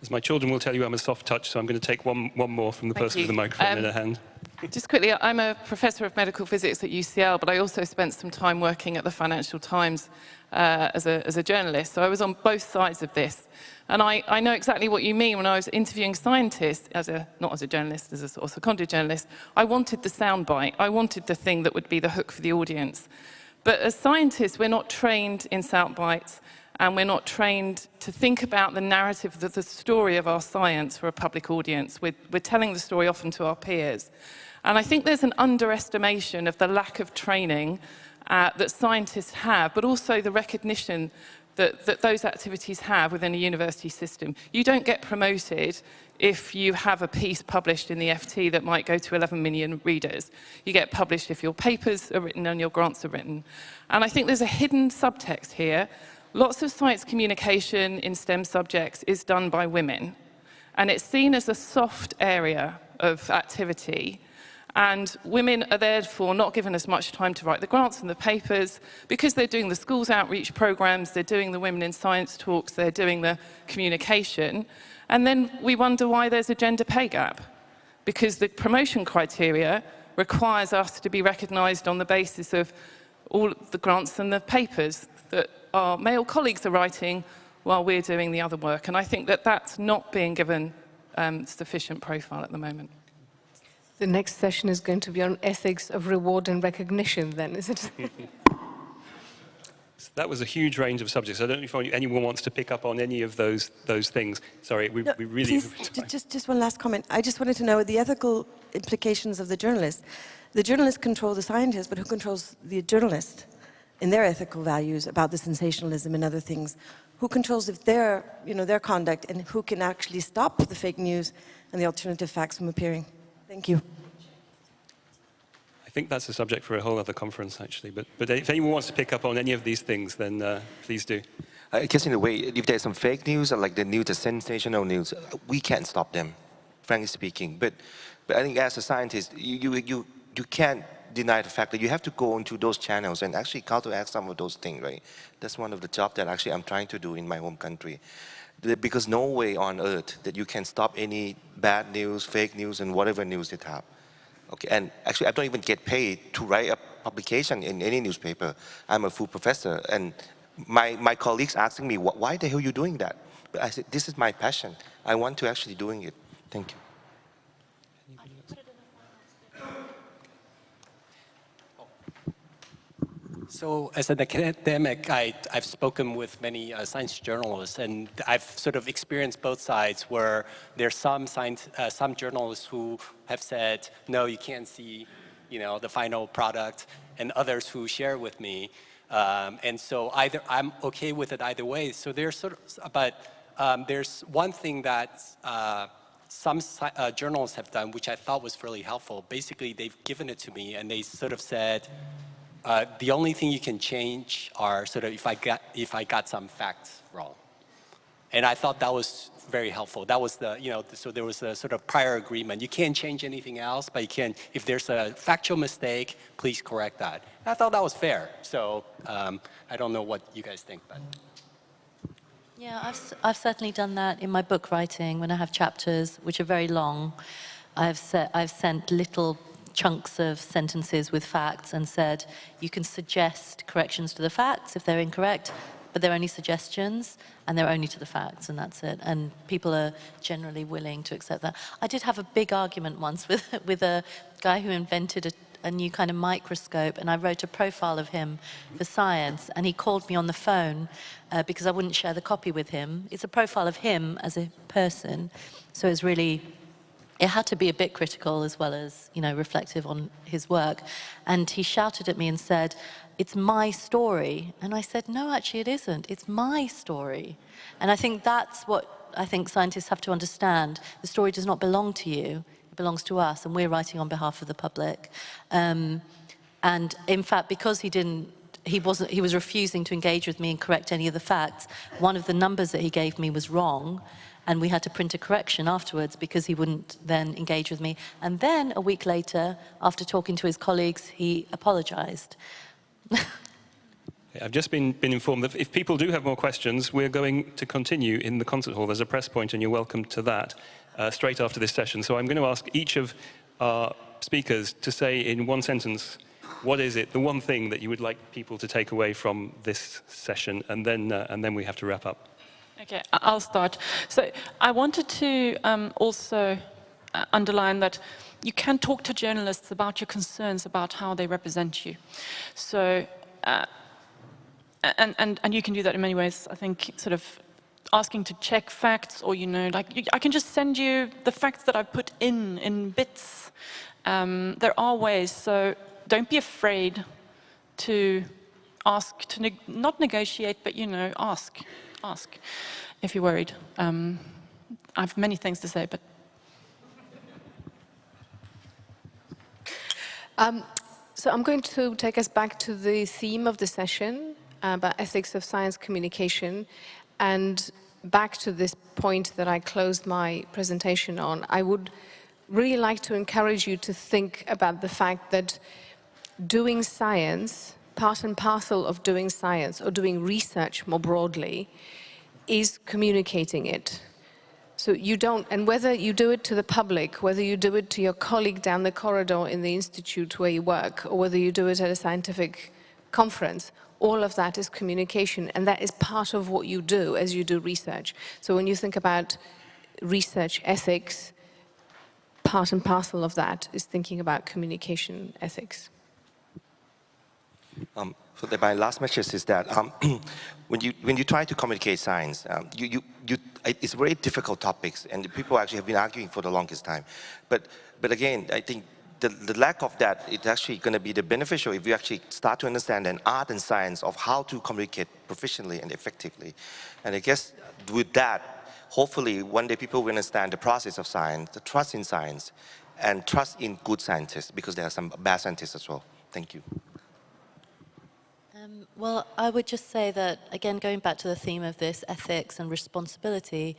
As my children will tell you, I'm a soft touch, so I'm going to take one more from the person with the microphone in their hand. Just quickly, I'm a professor of medical physics at UCL, but I also spent some time working at the Financial Times as a journalist. So I was on both sides of this. And I know exactly what you mean. When I was interviewing scientists, not as a journalist, as a sort of seconded journalist, I wanted the soundbite. I wanted the thing that would be the hook for the audience. But as scientists, we're not trained in soundbites, and we're not trained to think about the narrative, the story of our science for a public audience. We're telling the story often to our peers. And I think there's an underestimation of the lack of training that scientists have, but also the recognition that those activities have within a university system. You don't get promoted if you have a piece published in the FT that might go to 11 million readers. You get published if your papers are written and your grants are written. And I think there's a hidden subtext here. Lots of science communication in STEM subjects is done by women, and it's seen as a soft area of activity. And women are therefore not given as much time to write the grants and the papers because they're doing the schools outreach programs, they're doing the Women in Science talks, they're doing the communication. And then we wonder why there's a gender pay gap, because the promotion criteria requires us to be recognised on the basis of all of the grants and the papers that our male colleagues are writing while we're doing the other work. And I think that that's not being given sufficient profile at the moment. The next session is going to be on ethics of reward and recognition then, is it? So that was a huge range of subjects. I don't know if anyone wants to pick up on any of those things. Sorry, we really... Please, just one last comment. I just wanted to know the ethical implications of the journalists. The journalists control the scientists, but who controls the journalist in their ethical values about the sensationalism and other things? Who controls if their conduct, and who can actually stop the fake news and the alternative facts from appearing? Thank you. I think that's a subject for a whole other conference, actually. But if anyone wants to pick up on any of these things, then please do. I guess in a way, if there's some fake news, or like the sensational news, we can't stop them, frankly speaking. But I think as a scientist, you can't deny the fact that you have to go into those channels and actually counteract some of those things, right? That's one of the jobs that actually I'm trying to do in my home country. Because no way on earth that you can stop any bad news, fake news, and whatever news it have. Okay, and actually I don't even get paid to write a publication in any newspaper. I'm a full professor, and my colleagues asking me, why the hell are you doing that? But I said, this is my passion. I want to actually doing it. Thank you. So as an academic, I've spoken with many science journalists, and I've sort of experienced both sides where there's some journalists who have said, no, you can't see, the final product, and others who share with me. And so I'm okay with it either way. So there's there's one thing that some journalists have done, which I thought was really helpful. Basically, they've given it to me, and they sort of said, the only thing you can change are sort of if I got some facts wrong. And I thought that was very helpful. That was so there was a sort of prior agreement. You can't change anything else, but you can, if there's a factual mistake, please correct that. And I thought that was fair. So I don't know what you guys think, but. Yeah, I've certainly done that in my book writing when I have chapters which are very long. I've sent little chunks of sentences with facts and said, you can suggest corrections to the facts if they're incorrect, but they're only suggestions and they're only to the facts, and that's it. And people are generally willing to accept that. I did have a big argument once with a guy who invented a new kind of microscope, and I wrote a profile of him for Science, and he called me on the phone because I wouldn't share the copy with him. It's a profile of him as a person, so it's really, it had to be a bit critical as well as, reflective on his work. And he shouted at me and said, it's my story. And I said, no, actually it isn't. It's my story. And I think that's what I think scientists have to understand. The story does not belong to you. It belongs to us, and we're writing on behalf of the public. And in fact, because he was refusing to engage with me and correct any of the facts, one of the numbers that he gave me was wrong, and we had to print a correction afterwards because he wouldn't then engage with me. And then a week later, after talking to his colleagues, he apologized. I've just been informed that if people do have more questions, we're going to continue in the concert hall. There's a press point, and you're welcome to that straight after this session. So I'm going to ask each of our speakers to say in one sentence, what is it, the one thing that you would like people to take away from this session, and then we have to wrap up. Okay, I'll start. So I wanted to also underline that you can talk to journalists about your concerns about how they represent you. So, and you can do that in many ways. I think sort of asking to check facts, or I can just send you the facts that I put in bits. There are ways. So don't be afraid to ask, to not negotiate, but ask if you're worried. I have many things to say, but. So I'm going to take us back to the theme of the session about ethics of science communication, and back to this point that I closed my presentation on. I would really like to encourage you to think about the fact that doing science, part and parcel of doing science or doing research more broadly, is communicating it. So you don't, and whether you do it to the public, whether you do it to your colleague down the corridor in the institute where you work, or whether you do it at a scientific conference, all of that is communication, and that is part of what you do as you do research. So when you think about research ethics, part and parcel of that is thinking about communication ethics. So my last message is that when you try to communicate science, it's very difficult topics, and people actually have been arguing for the longest time. But again, I think the lack of that is actually going to be the beneficial if you actually start to understand an art and science of how to communicate proficiently and effectively. And I guess with that, hopefully one day people will understand the process of science, the trust in science, and trust in good scientists, because there are some bad scientists as well. Thank you. Well, I would just say that, again, going back to the theme of this, ethics and responsibility,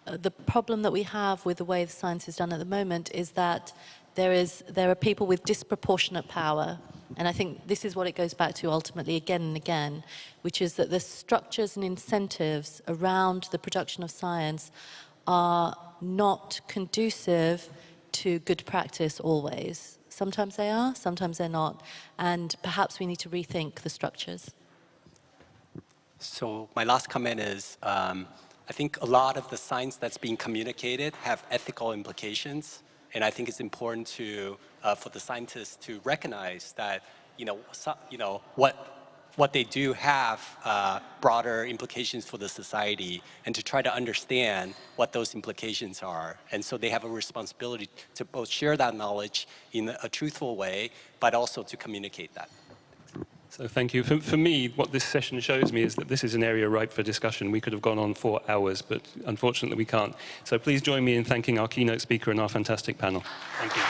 the problem that we have with the way the science is done at the moment is that there are people with disproportionate power. And I think this is what it goes back to ultimately again and again, which is that the structures and incentives around the production of science are not conducive to good practice always. Sometimes they are, sometimes they're not. And perhaps we need to rethink the structures. So my last comment is, I think a lot of the science that's being communicated have ethical implications. And I think it's important for the scientists to recognize that, what they do have broader implications for the society, and to try to understand what those implications are. And so they have a responsibility to both share that knowledge in a truthful way, but also to communicate that. So thank you. For me, what this session shows me is that this is an area ripe for discussion. We could have gone on for hours, but unfortunately we can't. So please join me in thanking our keynote speaker and our fantastic panel. Thank you.